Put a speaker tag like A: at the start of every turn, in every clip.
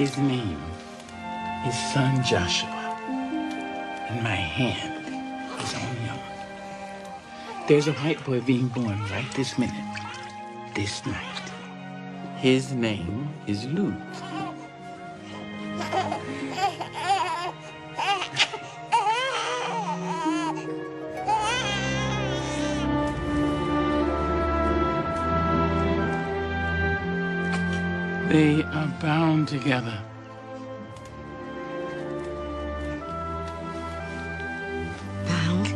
A: His name is Son Joshua, and my hand is on him. There's a white boy being born right this minute, this night. His name is Luke. They are bound together.
B: Bound?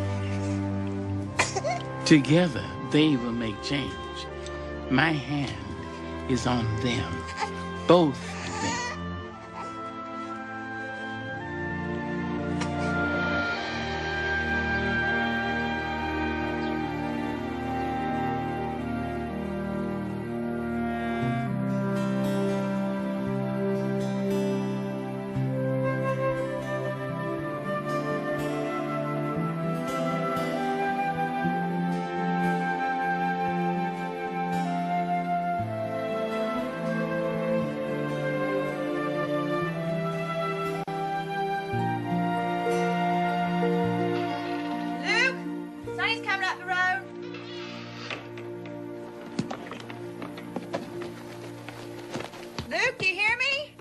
A: Together, they will make change. My hand is on them, both of them.
C: Luke, do you hear me?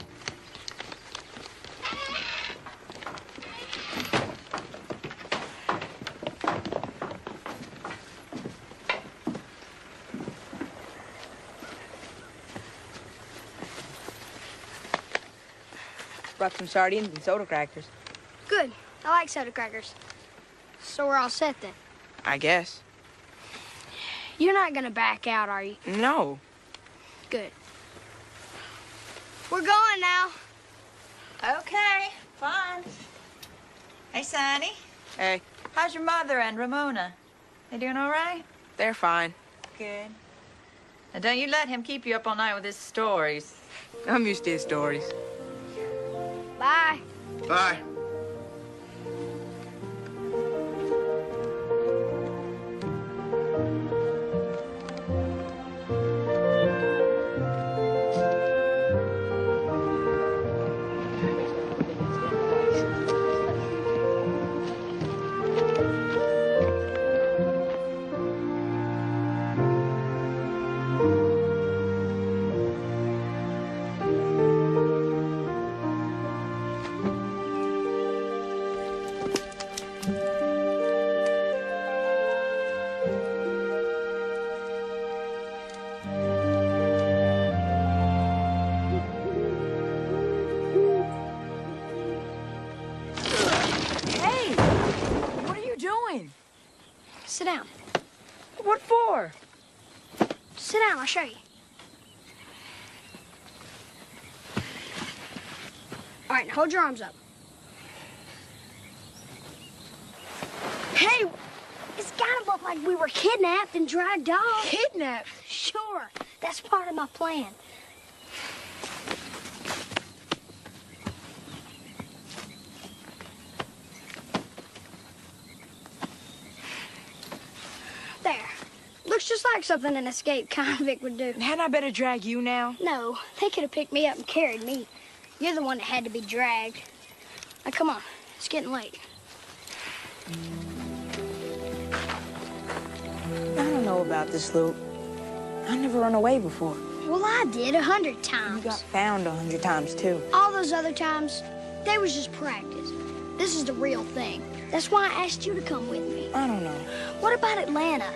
D: Brought some sardines and soda crackers.
E: Good. I like soda crackers. So we're all set then?
D: I guess.
E: You're not gonna back out, are you?
D: No.
E: Good. We're going now.
C: Okay, fine. Hey, Sonny.
D: Hey,
C: How's your mother and Ramona? They doing all right?
D: they're fine.
C: Good. Now, don't you let him keep you up all night with his stories.
D: I'm used to his stories.
E: Bye.
F: Bye.
E: Sit down.
D: What for?
E: Sit down, I'll show you. All right, now hold your arms up. Hey, it's gotta look like we were kidnapped and dragged off.
D: Kidnapped?
E: Sure, that's part of my plan. There. Looks just like something an escaped convict would do.
D: Hadn't I better drag you now?
E: No, they could have picked me up and carried me. You're the one that had to be dragged. Now, come on. It's getting late.
D: I don't know about this, Luke. I never run away before.
E: Well, I did 100
D: You
E: times.
D: got found 100 times, too.
E: All those other times, they was just practice. This is the real thing. That's why I asked you to come with me.
D: I don't know.
E: What about Atlanta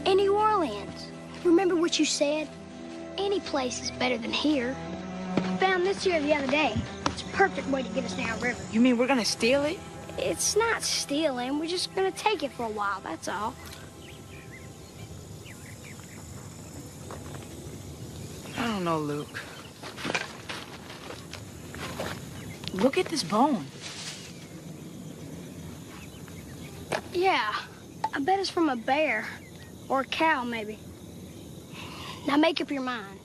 E: and New Orleans? Remember what you said? Any place is better than here. I found this here the other day. It's a perfect way to get us downriver.
D: You mean we're gonna steal it?
E: It's not stealing. We're just gonna take it for a while, that's all.
D: I don't know, Luke. Look at this bone.
E: Yeah, I bet it's from a bear or a cow, maybe. Now make up your mind.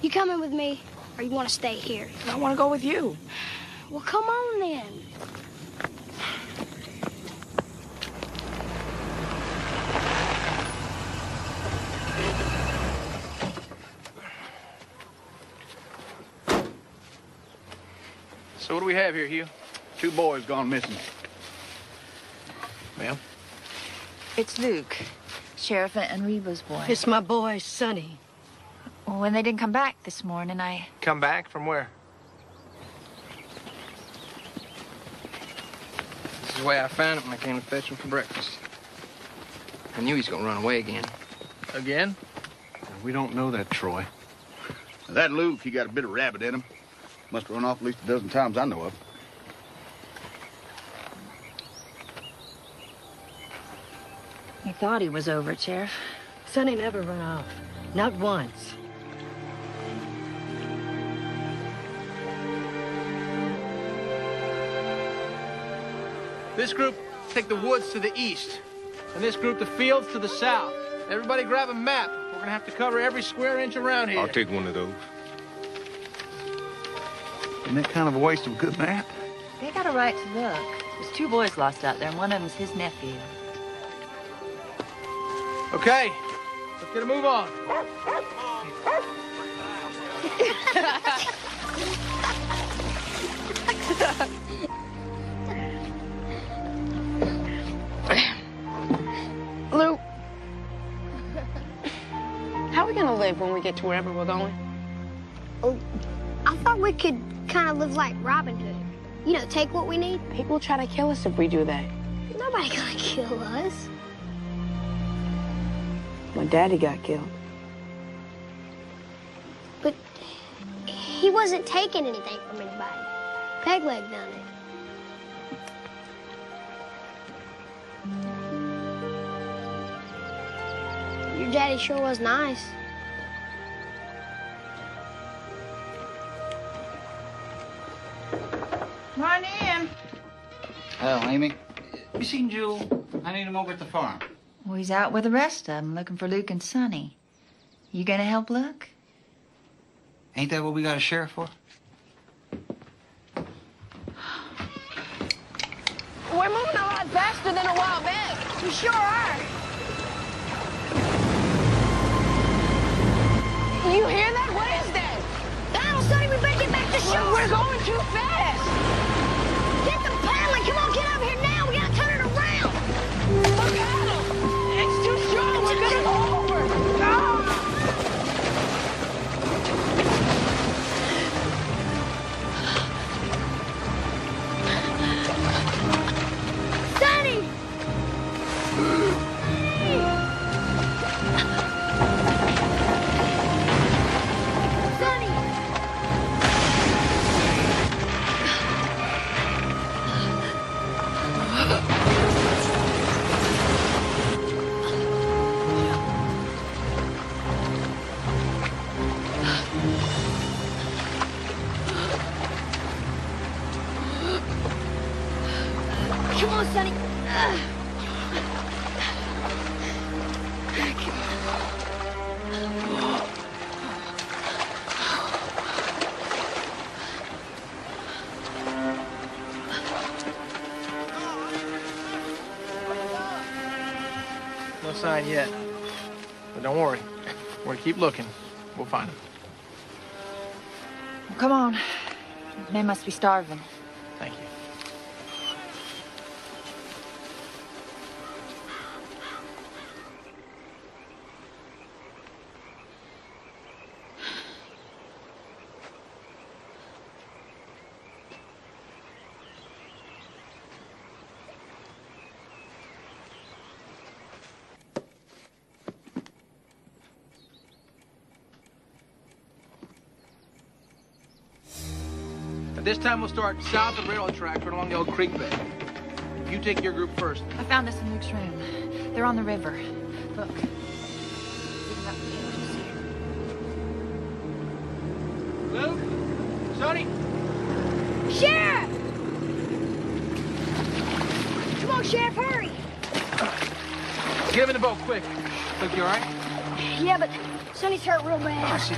E: You coming with me, or you want to stay here?
D: I want to go with you.
E: Well, come on then.
F: So what do we have here, Hugh?
G: 2 boys gone missing.
F: Well,
C: It's Luke, Sheriff and Reba's boy.
B: It's my boy, Sonny.
C: When they didn't come back this morning, I...
F: come back from where?
H: This is the way I found him when I came to fetch him for breakfast. I knew he was gonna run away again.
F: Again?
G: We don't know that, Troy. That Luke, he got a bit of rabbit in him. Must run off at least a dozen times I know of.
C: He thought he was over, Sheriff.
B: Sonny never run off. Not once.
F: This group take the woods to the east, and this group the fields to the south. Everybody grab a map. We're gonna have to cover every square inch around here.
I: I'll take one of those.
G: Isn't that kind of a waste of a good map?
C: They got a right to look. There's 2 boys lost out there, and one of them's his nephew.
F: Okay, let's get a move on.
D: Luke, how are we gonna live when we get to wherever we're going?
E: Oh, I thought we could kind of live like Robin Hood. You know, take what we need.
D: People try to kill us if we do that.
E: Nobody gonna kill us.
D: My daddy got killed.
E: But he wasn't taking anything from anybody. Pegleg done it. Your daddy sure was nice.
A: Come on in.
J: Hello, Amy. You seen Jewel? I need him over at the farm.
C: Well, he's out with the rest of them, looking for Luke and Sonny. You gonna help Luke?
J: Ain't that what we got a sheriff for?
D: We're moving a lot faster than a while back.
E: We sure are.
D: You hear that? What is that?
E: Donald, Sonny, we better get back to shore.
D: We're going too fast.
E: Get the paddling. Come on, get over here now. We gotta turn it around.
D: Look at him. It's too strong. We're gonna go over.
E: Sonny! Sonny! Come on, Sonny.
F: No sign yet. But don't worry. We're gonna keep looking. We'll find him.
C: Well, come on. Men must be starving.
F: Thank you. At this time, we'll start south of railroad tracks right along the old creek bed. You take your group first.
C: I found this in Luke's room. They're on the river. Look. Leading up the edges here.
F: Luke? Sonny?
E: Sheriff! Come on, Sheriff, hurry.
F: Get him in the boat, quick. Luke, you all right?
E: Yeah, but Sonny's hurt real
F: I
E: bad.
F: see.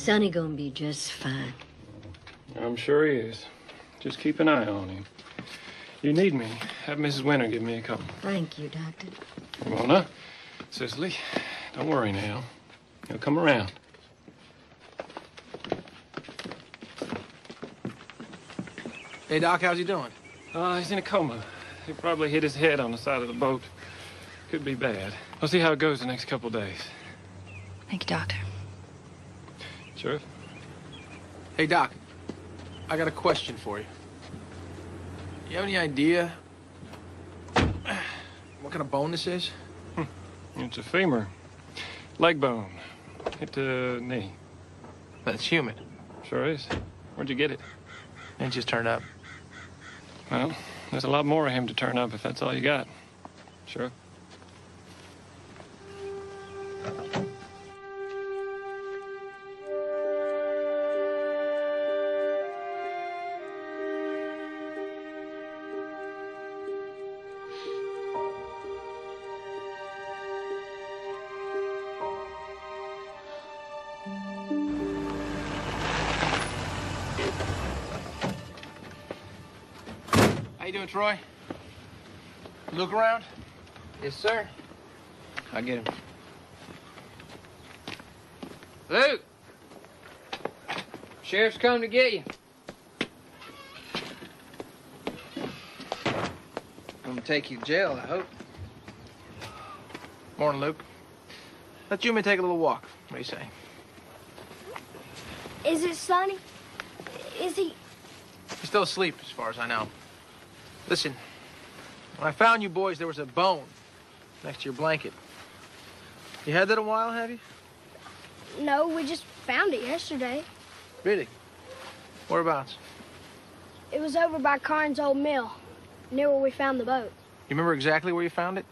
B: Sonny gonna be just fine.
I: I'm sure he is. Just keep an eye on him. You need me, have Mrs. Winter give me a call.
B: Thank you, Doctor.
I: Mona, Cicely, don't worry now. He'll come around.
F: Hey, Doc, how's he doing?
I: He's in a coma. He probably hit his head on the side of the boat. Could be bad. We'll see how it goes the next couple of days.
C: Thank you, Doctor.
I: Sheriff?
F: Hey, Doc, I got a question for you. You have any idea what kind of bone this is?
I: It's a femur. Leg bone. Hit the knee.
F: But it's human.
I: Sure is. Where'd you get it?
F: It just turned up.
I: Well, there's a lot more of him to turn up if that's all you got. Sure.
F: How you doing, Troy? Look around?
H: Yes, sir. I'll get him. Luke! Sheriff's come to get you. I'm gonna take you to jail, I hope.
F: Morning, Luke. Let you and me take a little walk. What do you say?
E: Is it Sonny? Is he?
F: He's still asleep, as far as I know. Listen, when I found you boys, there was a bone next to your blanket. You had that a while, have you?
E: No, we just found it yesterday.
F: Really? Whereabouts?
E: It was over by Karn's old mill, near where we found the boat.
F: You remember exactly where you found it?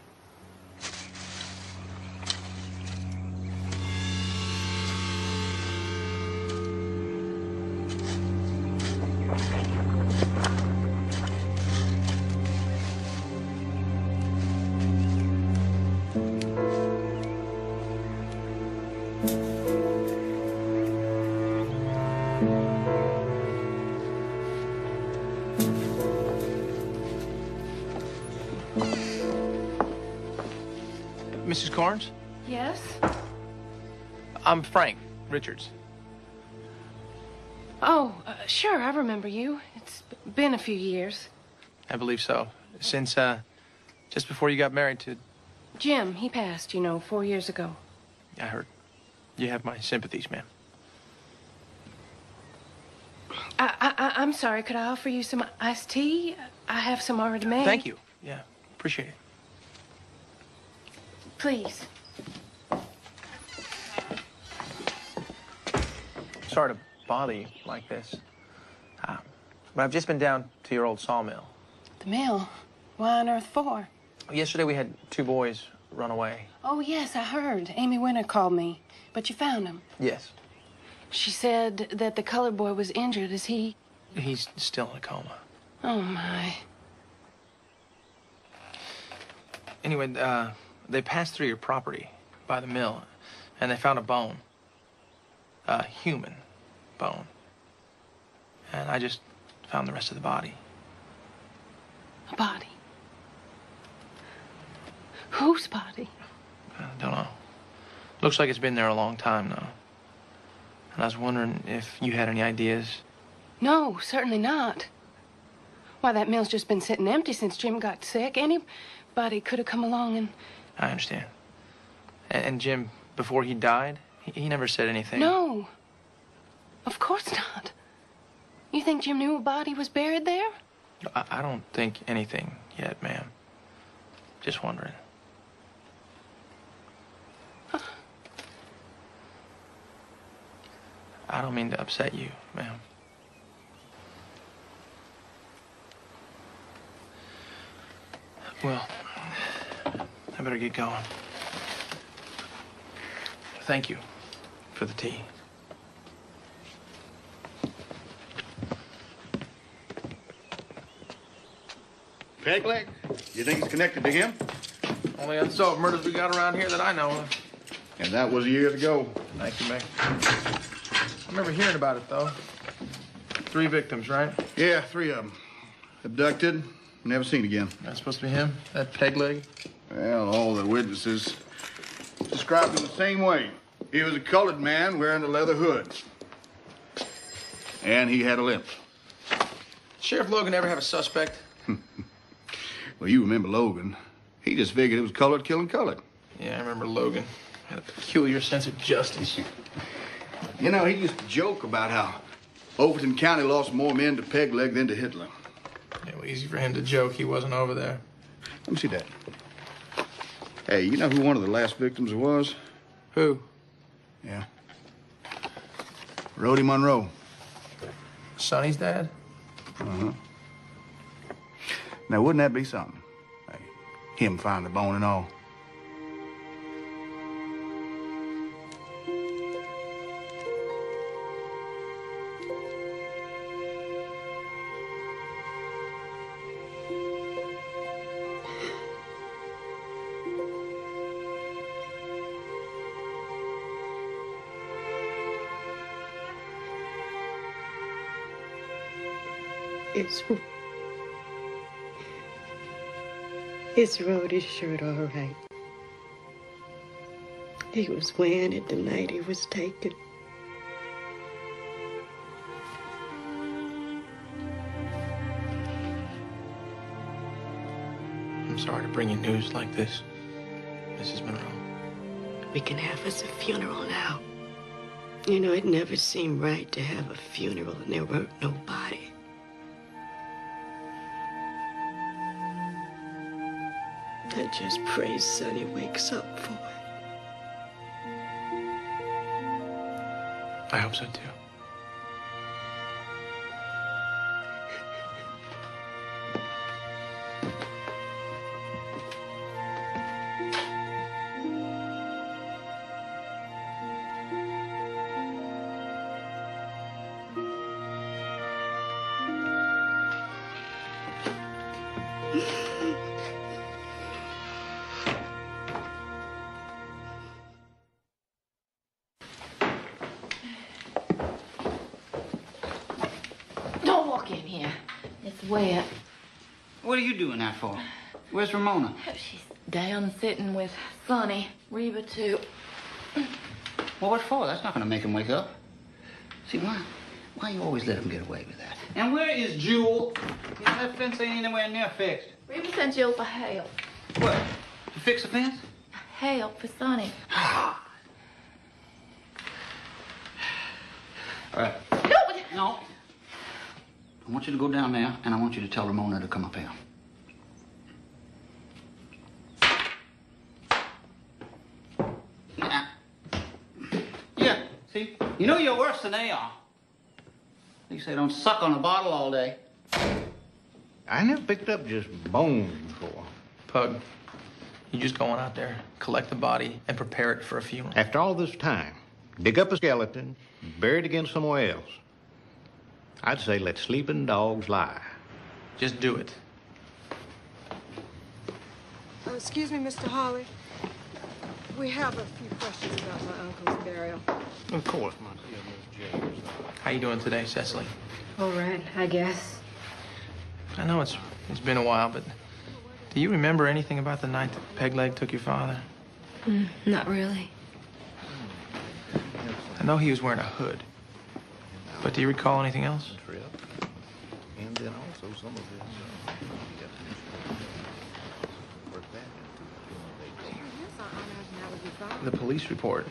F: Mrs. Carnes?
K: Yes?
F: I'm Frank Richards.
K: Oh, sure, I remember you. It's been a few years.
F: I believe so. Since, just before you got married to...
K: Jim, he passed, 4 years ago.
F: I heard. You have my sympathies, ma'am.
K: I'm sorry, could I offer you some iced tea? I have some already made.
F: Thank you. Yeah, appreciate it.
K: Please.
F: Sorry to bother you like this. But I've just been down to your old sawmill.
K: The mill? Why on earth for?
F: Yesterday we had 2 boys run away.
K: Oh, yes, I heard. Amy Winter called me. But you found him.
F: Yes.
K: She said that the colored boy was injured. Is he?
F: He's still in a coma.
K: Oh, my.
F: Anyway, they passed through your property by the mill, and they found a bone. A human bone. And I just found the rest of the body.
K: A body? Whose body?
F: I don't know. Looks like it's been there a long time, though. And I was wondering if you had any ideas.
K: No, certainly not. Why, that mill's just been sitting empty since Jim got sick. Anybody could have come along and...
F: I understand. And Jim, before he died, he never said anything.
K: No. Of course not. You think Jim knew a body was buried there?
F: I don't think anything yet, ma'am. Just wondering. I don't mean to upset you, ma'am. Well, I better get going. Thank you for the tea.
G: Pegleg? You think it's connected to him?
F: Only unsolved murders we got around here that I know of.
G: And that was years ago.
F: Thank you, Mac. I remember hearing about it, though. 3 victims, right?
G: Yeah, 3 of them. Abducted, never seen again.
F: That's supposed to be him? That peg leg?
G: Well, all the witnesses described him the same way. He was a colored man wearing a leather hood. And he had a limp.
F: Sheriff Logan ever have a suspect?
G: Well, you remember Logan. He just figured it was colored killing colored.
F: Yeah, I remember Logan. Had a peculiar sense of justice.
G: You know, he used to joke about how Overton County lost more men to peg leg than to Hitler.
F: Yeah, well, easy for him to joke. He wasn't over there.
G: Let me see that. Hey, you know who one of the last victims was?
F: Who?
G: Yeah. Rhodey Monroe.
F: Sonny's dad?
G: Uh-huh. Now, wouldn't that be something? Hey, him find the bone and all.
L: It's Rhodey's shirt, all right. He was wearing it the night he was taken.
F: I'm sorry to bring you news like this, Mrs. Monroe.
L: We can have us a funeral now. You know, it never seemed right to have a funeral and there weren't nobody. I just pray Sonny wakes up for it.
F: I hope so, too.
K: Don't walk in here. It's wet.
J: What are you doing that for? Where's Ramona?
K: She's down sitting with Sonny. Reba, too.
J: Well, what for? That's not going to make him wake up. See, why you always let him get away with that? And where is Jewel? You know, that fence ain't anywhere near fixed.
K: Reba sent Jill for help.
J: What? To fix the fence?
K: Help for Sonny.
J: All right. No. I want you to go down there, and I want you to tell Ramona to come up here. Yeah, see? You know you're worse than they are. At least they don't suck on a bottle all day.
M: I never picked up just bones before.
F: Pug, you just going out there, collect the body, and prepare it for a funeral.
M: After all this time, dig up a skeleton, bury it again somewhere else. I'd say let sleeping dogs lie.
F: Just do it.
N: Excuse me, Mr. Hawley. We have a few questions about my uncle's burial.
M: Of course, my dear Miss James.
F: How you doing today, Cecily?
B: All right, I guess.
F: I know it's been a while, but do you remember anything about the night that Pegleg took your father?
B: Not really.
F: I know he was wearing a hood, but do you recall anything else?
M: And then also some of his
F: The police report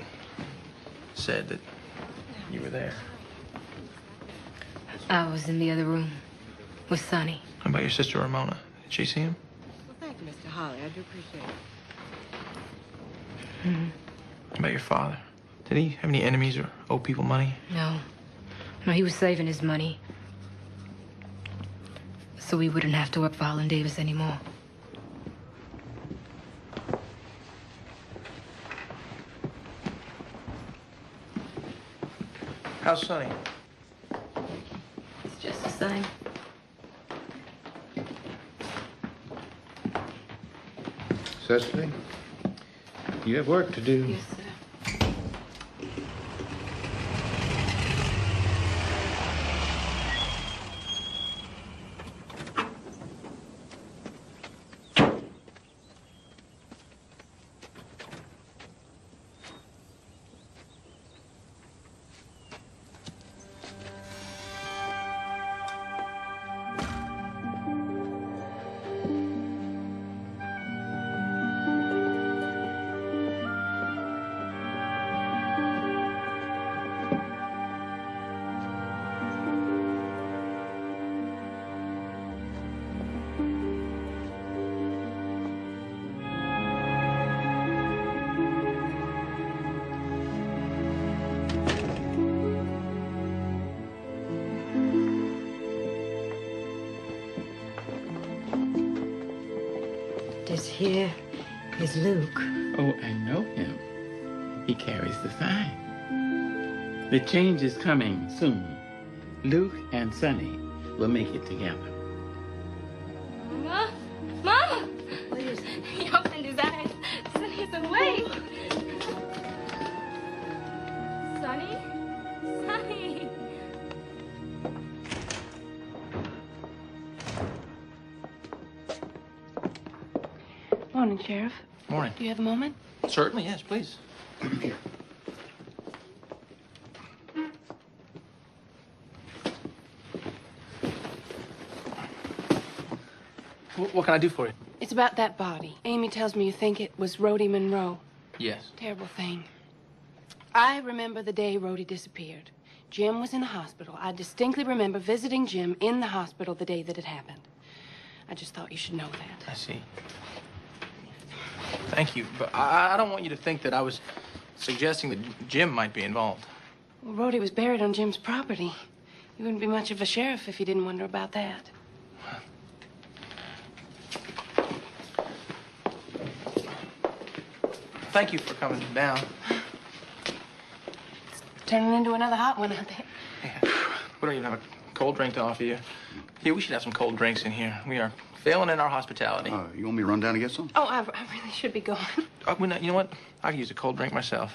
F: said that you were there.
B: I was in the other room with Sonny.
F: How about your sister Ramona? Did she see him?
N: Well, thank you, Mr. Hawley. I do appreciate it.
F: How about your father? Did he have any enemies or owe people money?
B: No. No, he was saving his money. So we wouldn't have to work for Holland Davis anymore.
F: How's Sonny?
B: It's just the same.
M: Cecily, you have work to do.
B: Yes, sir.
L: here is Luke.
A: Oh, I know him. He carries the sign. The change is coming soon. Luke and Sonny will make it together.
B: Mama? Mama! What is it? He opened his eyes. Sonny's awake. Sonny? Sonny!
K: Morning, Sheriff.
F: Morning.
K: Do you have a moment?
F: Certainly, yes, please.
J: Here.
F: What can I do for you?
K: It's about that body. Amy tells me you think it was Rhodey Monroe.
F: Yes.
K: Terrible thing. I remember the day Rhodey disappeared. Jim was in the hospital. I distinctly remember visiting Jim in the hospital the day that it happened. I just thought you should know that.
F: I see. Thank you, but I don't want you to think that I was suggesting that Jim might be involved.
K: Well, Rhodey was buried on Jim's property. You wouldn't be much of a sheriff if you didn't wonder about that.
F: Thank you for coming down.
K: It's turning into another hot one out there.
F: Yeah. We don't even have a cold drink to offer you. Yeah, we should have some cold drinks in here. We are failing in our hospitality.
G: You want me to run down and get some?
K: Oh, I really should be going.
F: You know what? I could use a cold drink myself.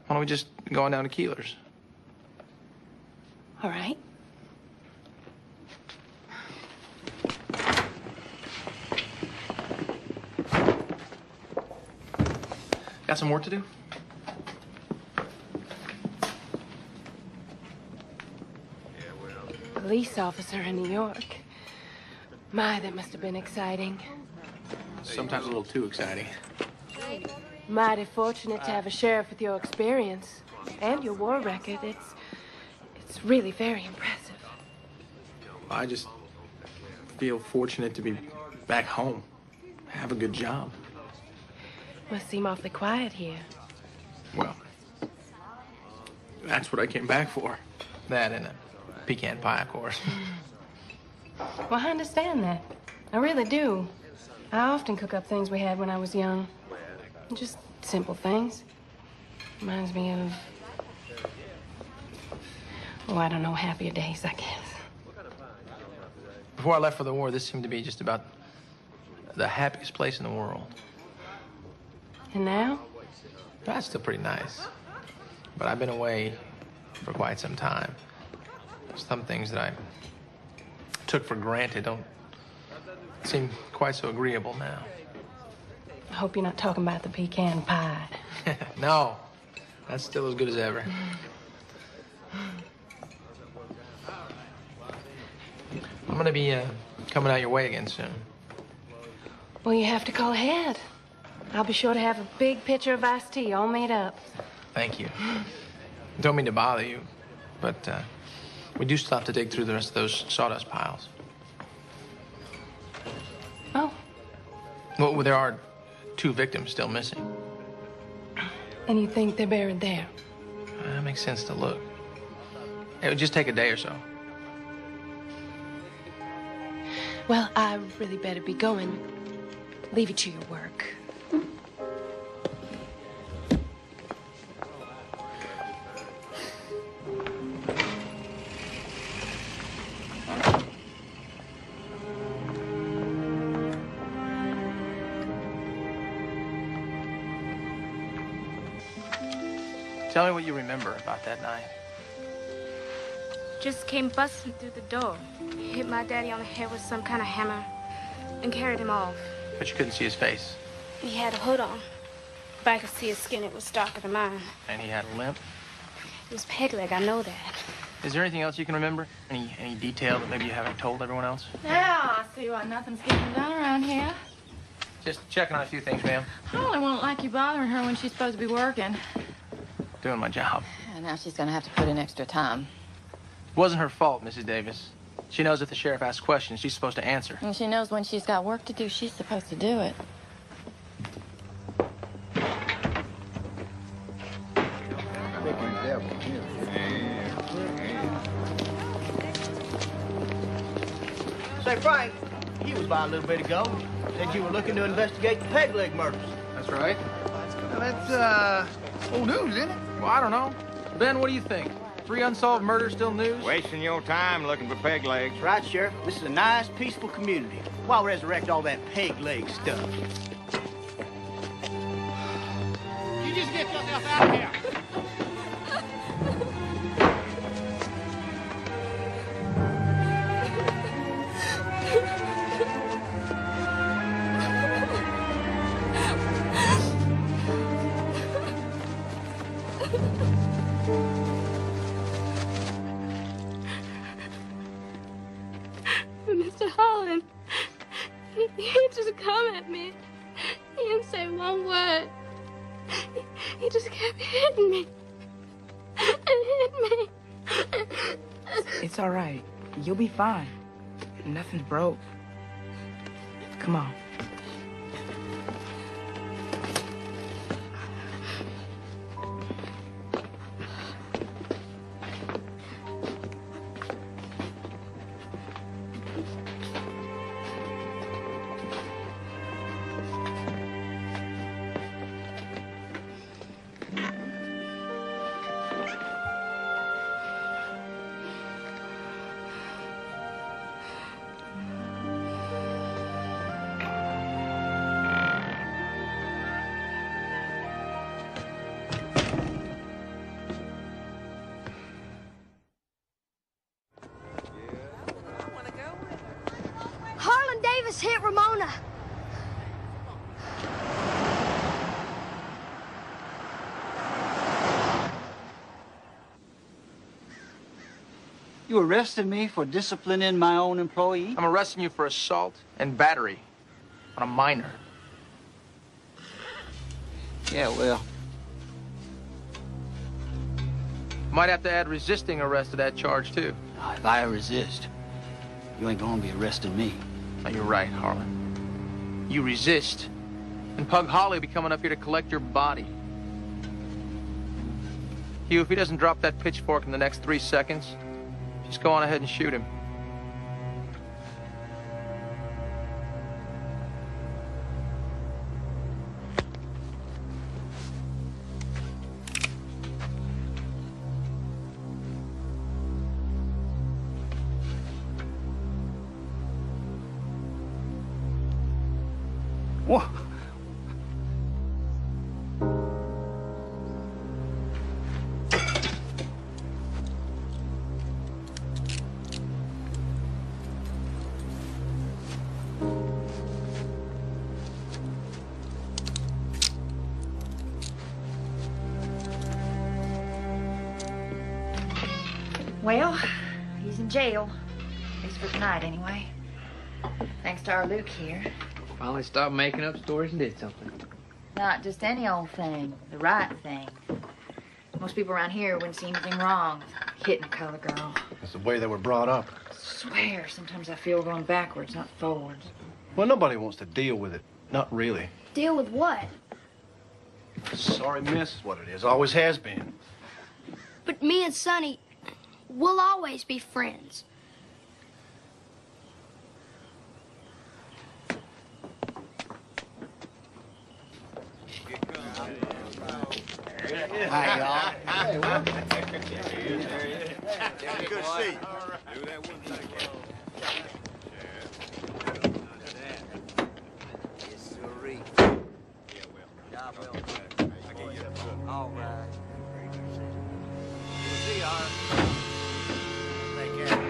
F: Why don't we just go on down to Keeler's?
K: All right.
F: Got some work to do?
K: Police officer in New York. My, that must have been exciting.
F: Sometimes a little too exciting.
K: Mighty fortunate to have a sheriff with your experience and your war record. It's really very impressive.
F: I just feel fortunate to be back home. Have a good job.
K: Must seem awfully quiet here.
F: Well, that's what I came back for. That and a pecan pie, of course.
K: Well, I understand that. I really do. I often cook up things we had when I was young. Just simple things. Reminds me of... oh, I don't know, happier days, I guess.
F: Before I left for the war, this seemed to be just about the happiest place in the world.
K: And now?
F: That's still pretty nice. But I've been away for quite some time. Some things that I took for granted don't seem quite so agreeable now.
K: I hope you're not talking about the pecan pie.
F: No, that's still as good as ever. I'm gonna be coming out your way again soon.
K: Well, you have to call ahead. I'll be sure to have a big pitcher of iced tea all made up.
F: Thank you. Don't mean to bother you, but we do still have to dig through the rest of those sawdust piles.
K: Oh.
F: Well, there are 2 victims still missing.
K: And you think they're buried there?
F: That makes sense to look. It would just take a day or so.
K: Well, I really better be going. Leave you to your work.
F: Tell me what you remember about that night.
B: Just came busting through the door. Hit my daddy on the head with some kind of hammer and carried him off.
F: But you couldn't see his face.
B: He had a hood on. But I could see his skin. It was darker than mine.
F: And he had a limp.
B: It was peg leg. I know that.
F: Is there anything else you can remember? Any detail that maybe you haven't told everyone else?
O: Now I see why nothing's getting done around here.
F: Just checking on a few things, ma'am.
O: Holly won't like you bothering her when she's supposed to be working.
F: Doing my job.
P: And now she's gonna have to put in extra time.
F: It wasn't her fault, Mrs. Davis. She knows if the sheriff asks questions, she's supposed to answer.
P: And she knows when she's got work to do, she's supposed to do it.
Q: Say, Frank,
J: He was by a little bit ago. Said you were looking to investigate the peg leg murders.
F: That's right.
G: Well, that's, old news, isn't it?
F: Well, I don't know. Ben, what do you think? 3 unsolved murders still news?
M: Wasting your time looking for peg legs.
J: That's right, Sheriff. This is a nice, peaceful community. Why resurrect all that peg leg stuff?
G: You just get yourself out of here.
B: Mr. Holland, he just come at me. He didn't say one word. He just kept hitting me and hitting me.
D: It's all right. You'll be fine. Nothing's broke. Come on.
E: Harlan Davis hit Ramona.
J: You arrested me for disciplining my own employee?
F: I'm arresting you for assault and battery on a minor.
J: Yeah, well,
F: Might have to add resisting arrest to that charge, too.
J: if I resist, you ain't gonna be arresting me.
F: Now, you're right, Harlan. You resist, and Pug Holly will be coming up here to collect your body. Hugh, if he doesn't drop that pitchfork in the next 3 seconds, just go on ahead and shoot him.
J: What?
C: Well, he's in jail. At least for tonight, anyway. Thanks to our Luke here.
H: Finally stopped making up stories and did something.
C: Not just any old thing, the right thing. Most people around here wouldn't see anything wrong with hitting a colored girl.
Q: That's the way they were brought up.
C: I swear, sometimes I feel we're going backwards, not forwards.
Q: Well, nobody wants to deal with it. Not really.
E: Deal with what?
Q: Sorry, miss, is what it is. Always has been.
E: But me and Sonny, we'll always be friends.
J: Hi, y'all.
G: Hey, what? Good to see you.
J: All right. We'll see you, Take care.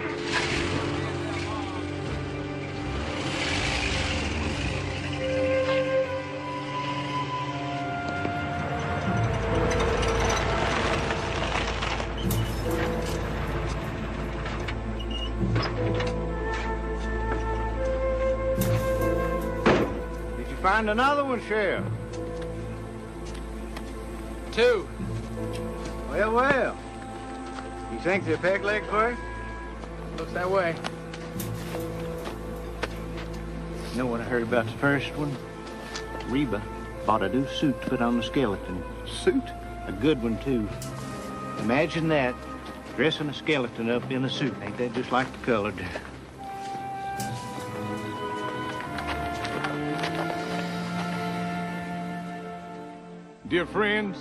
M: Did you find another one, Sheriff?
F: 2.
M: Well, well. You think they're peg leg first?
F: Looks that way.
J: You know what I heard about the first one? Reba bought a new suit to put on the skeleton.
Q: Suit?
J: A good one, too. Imagine that, dressing a skeleton up in a suit. Ain't that just like the colored?
R: Dear friends,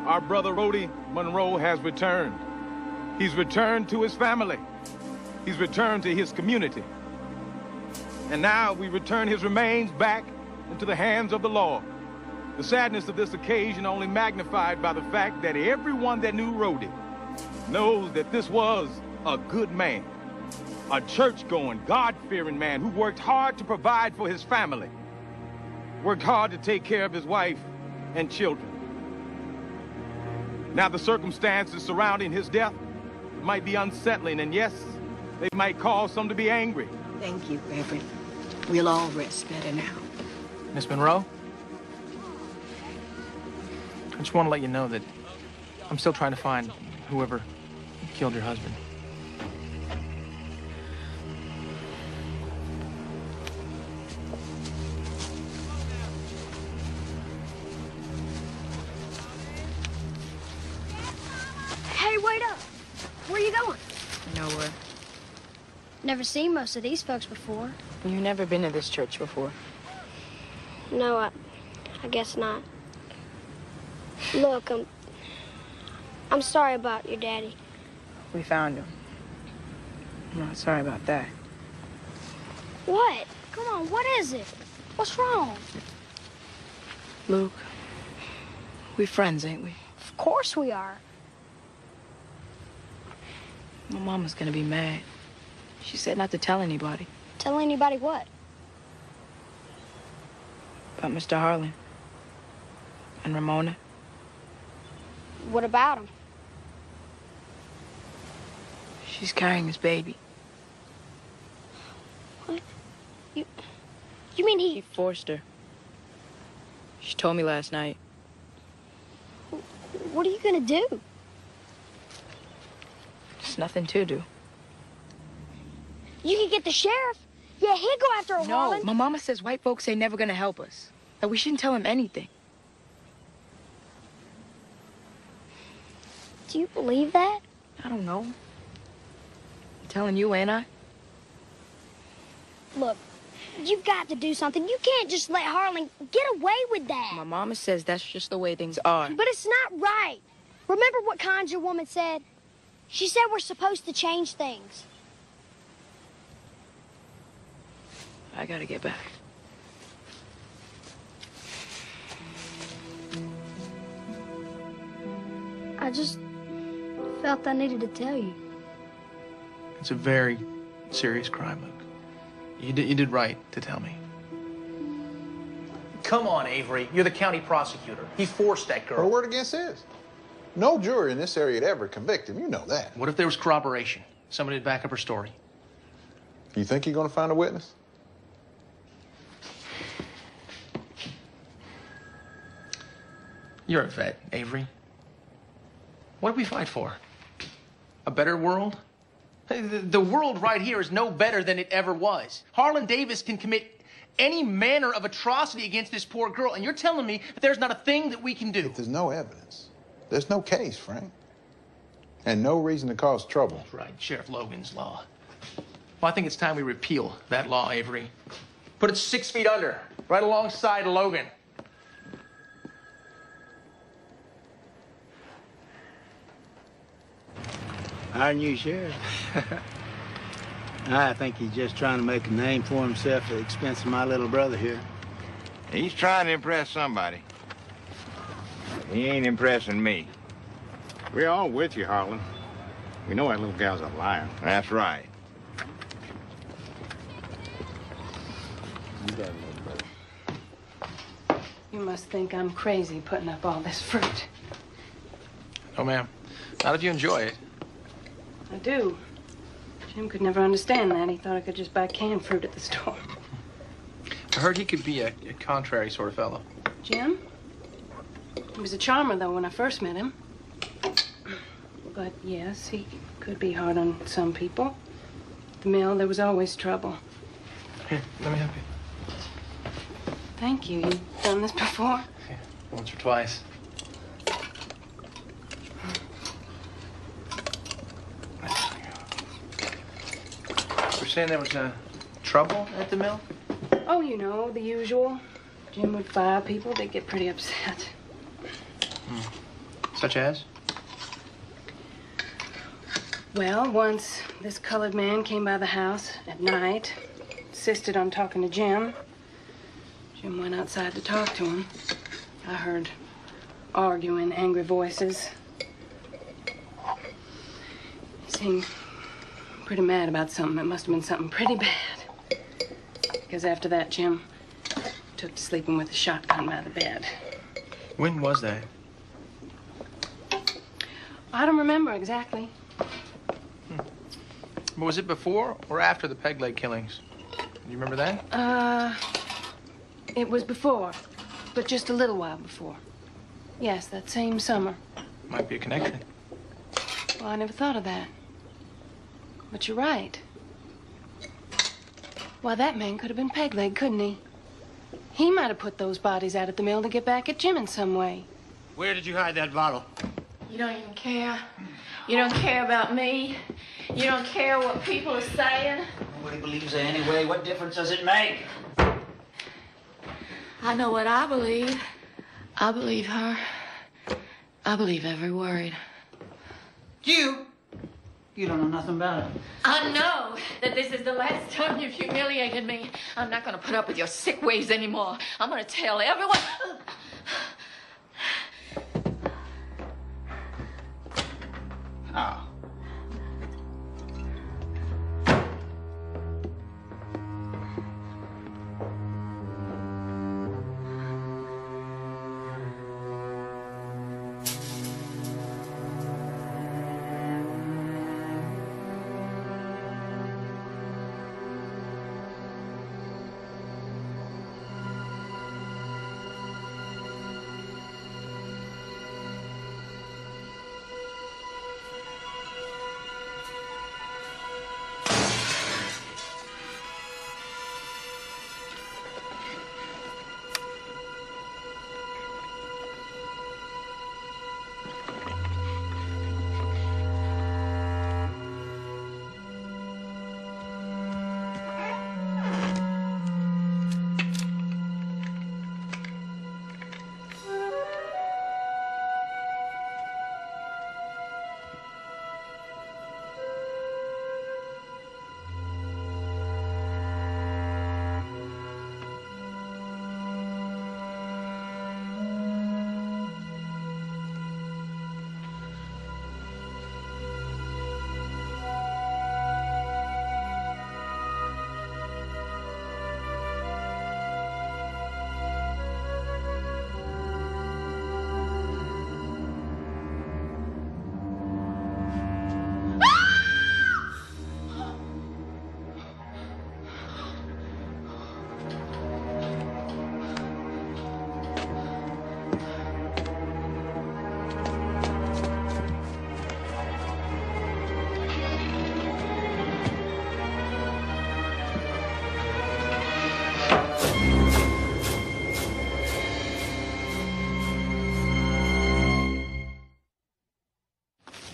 R: our brother Rhodey Monroe has returned. He's returned to his family. He's returned to his community. And now we return his remains back into the hands of the law. The sadness of this occasion only magnified by the fact that everyone that knew Rhodey knows that this was a good man, a church-going, God-fearing man who worked hard to provide for his family, worked hard to take care of his wife and children. Now the circumstances surrounding his death might be unsettling, and yes, they might cause some to be angry.
L: Thank you, Reverend. We'll all rest better now.
F: Miss Monroe? I just want to let you know that I'm still trying to find whoever killed your husband.
E: Hey, wait up. Where you going?
C: Nowhere.
E: Never seen most of these folks before.
C: You've never been to this church before.
E: No, I guess not. Look, I'm sorry about your daddy.
C: We found him. I'm not sorry about that.
E: What? Come on, what is it? What's wrong?
C: Luke, we're friends, ain't we?
E: Of course we are.
C: My mama's gonna be mad. She said not to tell anybody.
E: Tell anybody what?
C: About Mr. Harlan. And Ramona.
E: What about him?
C: She's carrying his baby.
E: What? You mean he...
C: He forced her. She told me last night.
E: What are you gonna do?
C: There's nothing to do.
E: You can get the sheriff. Yeah, he'll go after Harlan.
C: No, my mama says white folks ain't never gonna help us. That we shouldn't tell him anything.
E: Do you believe that?
C: I don't know. I'm telling you, ain't I?
E: Look, you've got to do something. You can't just let Harlan get away with that.
C: My mama says that's just the way things are.
E: But it's not right. Remember what Conjure Woman said? She said we're supposed to change things.
C: I gotta get back.
E: I just felt I needed to tell you.
F: It's a very serious crime, Luke. You did right to tell me.
S: Come on, Avery. You're the county prosecutor. He forced that girl.
T: Her word against his. No jury in this area would ever convict him. You know that.
F: What if there was corroboration? Somebody to back up her story.
T: You think you're going to find a witness?
F: You're a vet, Avery. What did we fight for? A better world? The world right here is no better than it ever was. Harlan Davis can commit any manner of atrocity against this poor girl, and you're telling me that there's not a thing that we can do.
T: If there's no evidence, there's no case, Frank. And no reason to cause trouble.
F: That's right, Sheriff Logan's law. Well, I think it's time we repeal that law, Avery. Put it 6 feet under, right alongside Logan.
U: Our new sheriff. I think he's just trying to make a name for himself at the expense of my little brother here.
V: He's trying to impress somebody. He ain't impressing me.
G: We're all with you, Harlan. We know that little gal's a liar.
V: That's right.
K: You must think I'm crazy putting up all this fruit.
F: Oh, ma'am. Not if you enjoy it.
K: I do. Jim could never understand that. He thought I could just buy canned fruit at the store.
F: I heard he could be a contrary sort of fellow.
K: Jim? He was a charmer, though, when I first met him. But, yes, he could be hard on some people. At the mill, there was always trouble.
F: Here, let me help you.
K: Thank you. You've done this before?
F: Yeah, once or twice. You're saying there was trouble at the mill?
K: Oh, you know, the usual. Jim would fire people. They'd get pretty upset.
F: Such as?
K: Well, once this colored man came by the house at night, insisted on talking to Jim. Jim went outside to talk to him. I heard arguing, angry voices. He seemed pretty mad about something. It must have been something pretty bad. Because after that, Jim took to sleeping with a shotgun by the bed.
F: When was that?
K: I don't remember exactly.
F: But was it before or after the peg leg killings? Do you remember that?
K: It was before, but just a little while before. Yes, that same summer.
F: Might be a connection.
K: Well, I never thought of that. But you're right. Why, that man could have been peg leg, couldn't he? He might have put those bodies out at the mill to get back at Jim in some way.
J: Where did you hide that bottle?
O: You don't even care. You don't care about me. You don't care what people are saying.
J: Nobody believes her anyway. What difference does it make?
O: I know what I believe. I believe her. I believe every word.
J: You don't know nothing about it.
O: I know that this is the last time you've humiliated me. I'm not going to put up with your sick ways anymore. I'm going to tell everyone.
J: Oh.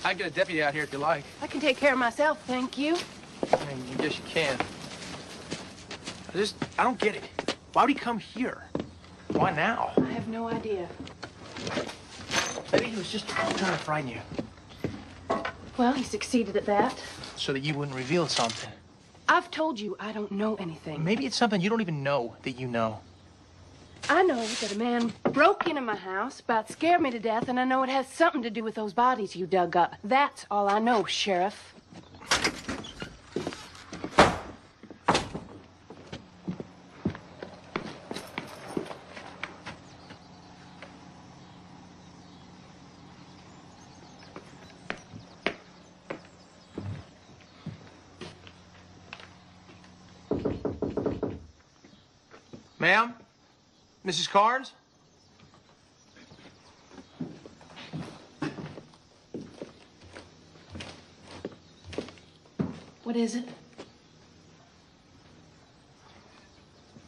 F: I can get a deputy out here if you like.
K: I can take care of myself, thank you.
F: I mean, I guess you can. I don't get it. Why would he come here? Why now?
K: I have no idea.
F: Maybe he was just trying to frighten you.
K: Well, he succeeded at that.
F: So that you wouldn't reveal something.
K: I've told you I don't know anything.
F: Maybe it's something you don't even know that you know.
K: I know that a man broke into my house, about scared me to death, and I know it has something to do with those bodies you dug up. That's all I know, Sheriff.
F: Ma'am? Mrs. Carnes?
K: What is it?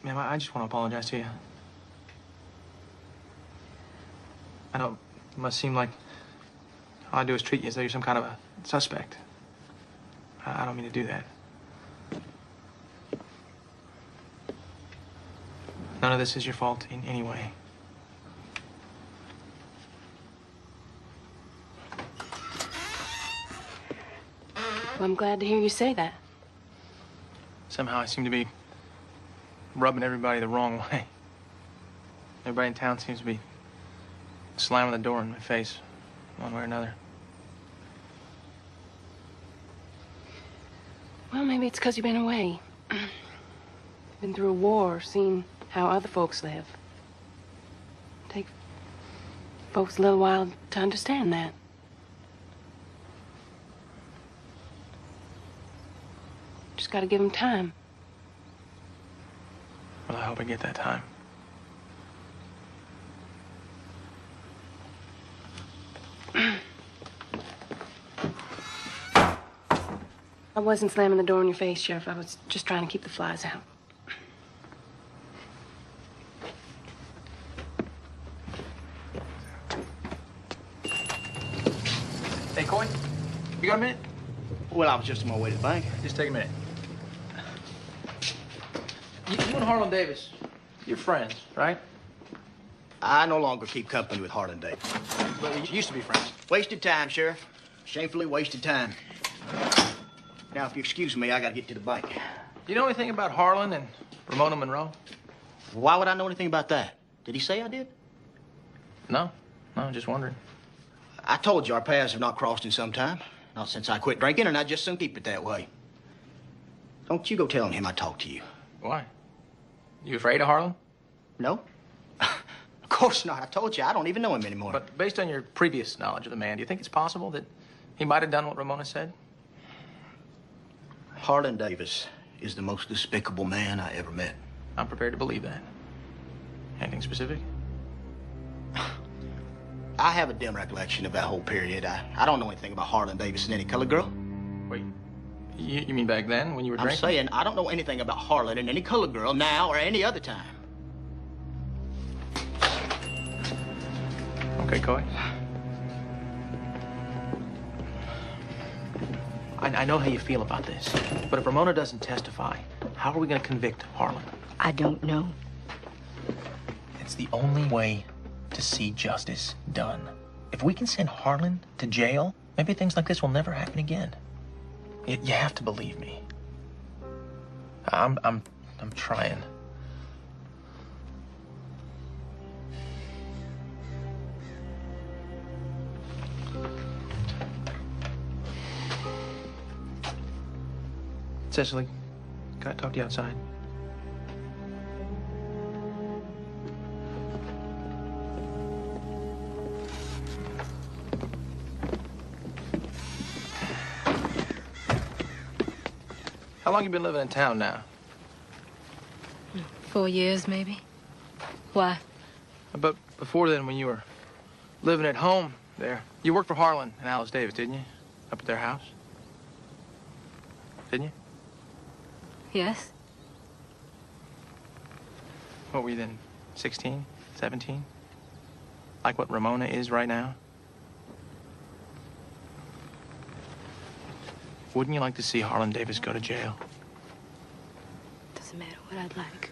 F: Ma'am, I just want to apologize to you. I know it must seem like all I do is treat you as though you're some kind of a suspect. I don't mean to do that. None of this is your fault in any way.
K: Well, I'm glad to hear you say that.
F: Somehow I seem to be rubbing everybody the wrong way. Everybody in town seems to be slamming the door in my face, one way or another.
K: Well, maybe it's because you've been away. Been through a war, seen how other folks live. Take folks a little while to understand that. Just gotta give them time.
F: Well, I hope I get that time.
K: I wasn't slamming the door in your face, Sheriff. I was just trying to keep the flies out.
F: Hey, Coy, you got a minute?
Q: Well, I was just on my way to the bank.
F: Just take a minute. You and Harlan Davis, you're friends, right?
Q: I no longer keep company with Harlan Davis.
F: But we used to be friends.
Q: Wasted time, Sheriff. Shamefully wasted time. Now, if you excuse me, I gotta get to the bank.
F: Do you know anything about Harlan and Ramona Monroe?
Q: Why would I know anything about that? Did he say I did?
F: No, just wondering.
Q: I told you our paths have not crossed in some time. Not since I quit drinking, and I just soon keep it that way. Don't you go telling him I talked to you.
F: Why? You afraid of Harlan?
Q: No. Of course not. I told you, I don't even know him anymore.
F: But based on your previous knowledge of the man, do you think it's possible that he might have done what Ramona said?
Q: Harlan Davis is the most despicable man I ever met.
F: I'm prepared to believe that. Anything specific?
Q: I have a dim recollection of that whole period. I don't know anything about Harlan Davis and any colored girl.
F: Wait, you mean back then when you were drinking?
Q: I'm saying I don't know anything about Harlan and any colored girl now or any other time.
F: Okay, Coy. I know how you feel about this, but if Ramona doesn't testify, how are we going to convict Harlan?
L: I don't know.
S: It's the only way to see justice done. If we can send Harlan to jail, maybe things like this will never happen again. You have to believe me. I'm trying.
F: Cecily, can I talk to you outside? How long you been living in town now?
O: 4 years, maybe. Why?
F: But before then, when you were living at home there, you worked for Harlan and Alice Davis, didn't you? Up at their house? Didn't you?
O: Yes.
F: What were you then, 16, 17? Like what Ramona is right now? Wouldn't you like to see Harlan Davis go to jail?
O: Doesn't matter what I'd like.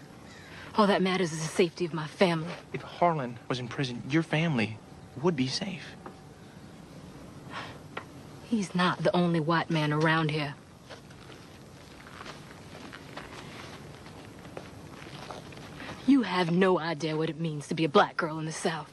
O: All that matters is the safety of my family.
F: If Harlan was in prison, your family would be safe.
O: He's not the only white man around here. You have no idea what it means to be a black girl in the South.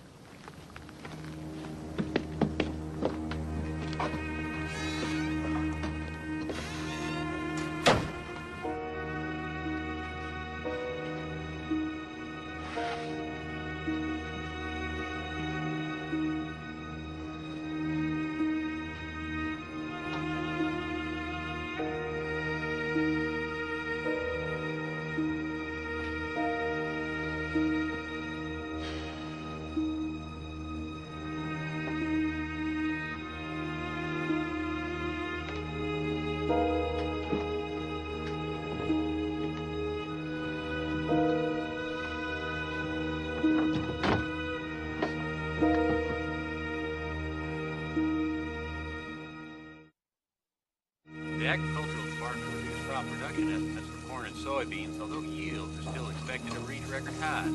I: The agricultural department reduced crop production estimates for corn and soybeans, although yields are still expected to reach record highs.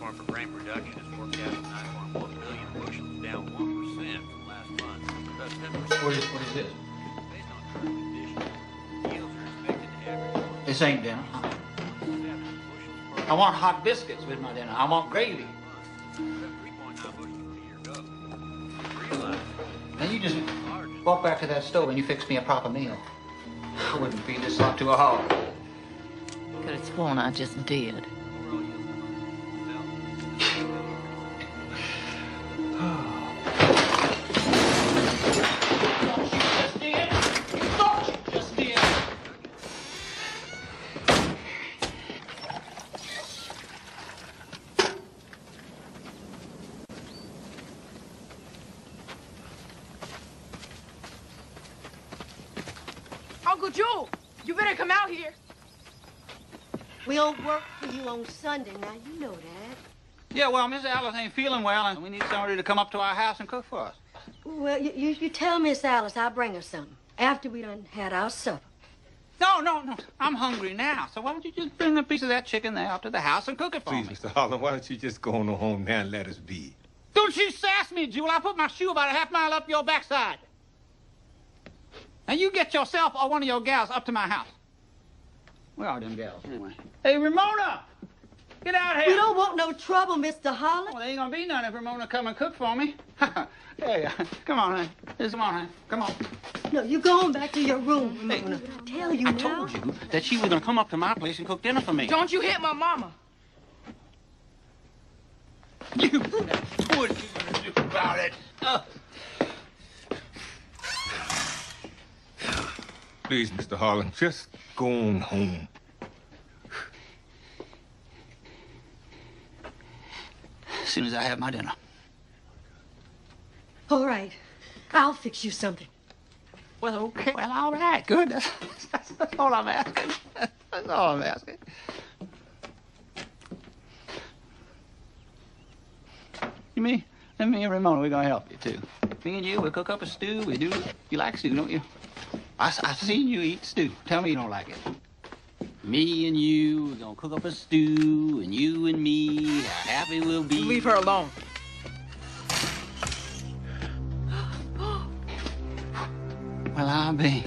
I: Corn for grain production is forecast at 9.1 billion bushels, down 1% from last month. About 10%.
S: What is this?
I: Based on current conditions.
J: This ain't dinner. I want hot biscuits with my dinner. I want gravy. Now you just walk back to that stove and you fix me a proper meal. I wouldn't feed this lot to a hog.
O: Could have sworn I just did.
A: Uncle Joe, you better come out here.
L: We don't work for you on Sunday, now you know that.
J: Yeah, well, Miss Alice ain't feeling well, and we need somebody to come up to our house and cook for us.
L: Well, you tell Miss Alice I'll bring her something after we done had our supper.
J: No. I'm hungry now, so why don't you just bring a piece of that chicken there up to the house and cook it for
R: Please,
J: me?
R: Mr. Harlan, why don't you just go on home now and let us be?
J: Don't you sass me, Jewel. I'll put my shoe about a half-mile up your backside. Now, you get yourself or one of your gals up to my house. Where are them gals, anyway? Hey, Ramona! Get out here!
L: We don't want no trouble, Mr. Holland.
J: Well, there ain't gonna be none if Ramona come and cook for me. Hey, come on, honey. Come on, honey. Come on.
L: No, you go on back to your room, Ramona. I tell you
J: I
L: now.
J: told you that she was gonna come up to my place and cook dinner for me.
A: Don't you hit my mama.
J: You, what are you gonna do about it?
R: Please, Mr. Harlan, just go on home.
J: As soon as I have my dinner.
L: All right. I'll fix you something.
J: Well, okay. Well, all right. Good. That's all I'm asking. That's all I'm asking. Me and Ramona, we're gonna help you, too. Me and you, we'll cook up a stew. We do. You like stew, don't you? I seen you eat stew. Tell me you don't like it. Me and you, we're gonna cook up a stew, and you and me, how happy we'll be.
A: Leave her alone.
J: Well, I'll be.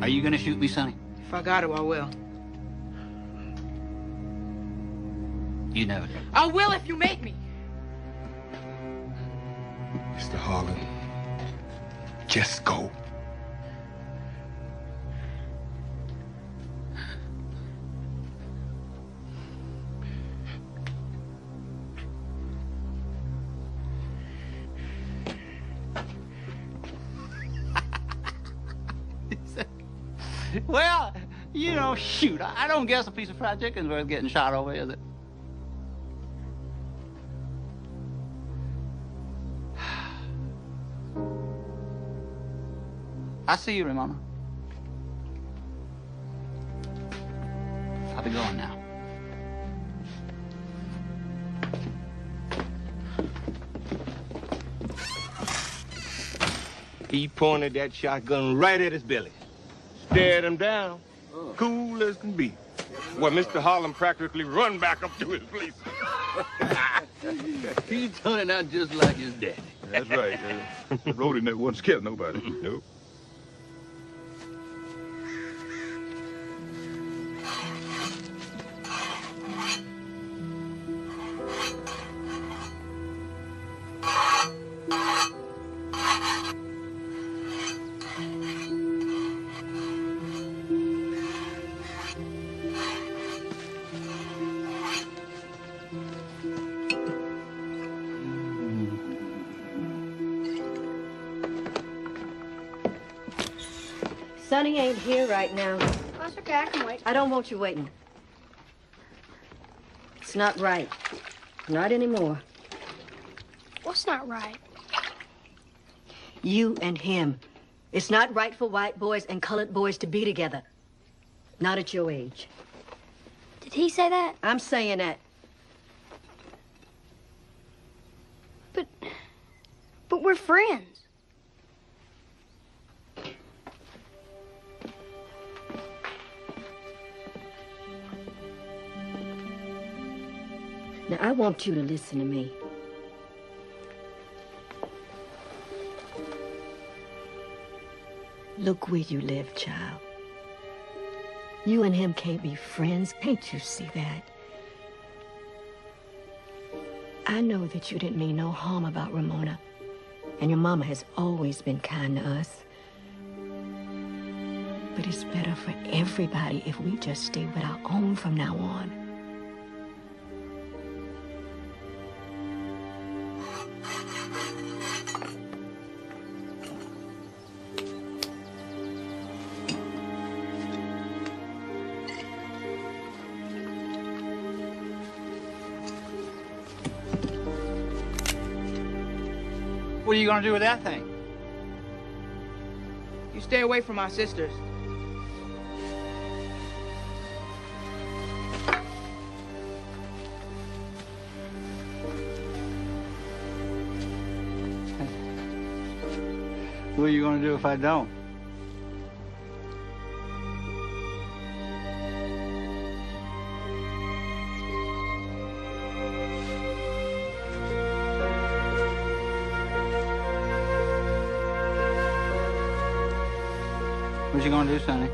J: Are you gonna shoot me, Sonny?
A: If I got to, I will.
J: You know it.
A: I will if you make me.
R: Mr. Harlan, just go.
J: Well, you know, shoot, I don't guess a piece of fried chicken's worth getting shot over, is it? I see you, Ramona. I'll be going now.
V: He pointed that shotgun right at his belly. Stared him down, cool as can be. Well, Mr. Harlan practically run back up to his place.
U: He's turning out just like his daddy.
R: That's right. Rhodey never wasn't scared of nobody. Nope.
L: Sonny ain't here right now.
E: That's okay, I can wait.
L: I don't want you waiting. It's not right. Not anymore.
E: What's not right?
L: You and him. It's not right for white boys and colored boys to be together. Not at your age.
E: Did he say that?
L: I'm saying that.
E: But we're friends.
L: Now, I want you to listen to me. Look where you live, child. You and him can't be friends. Can't you see that? I know that you didn't mean no harm about Ramona. And your mama has always been kind to us. But it's better for everybody if we just stay with our own from now on.
J: What are you gonna do with that thing?
D: You stay away from my sisters.
J: What are you gonna do if I don't? What you gonna do, Sonny?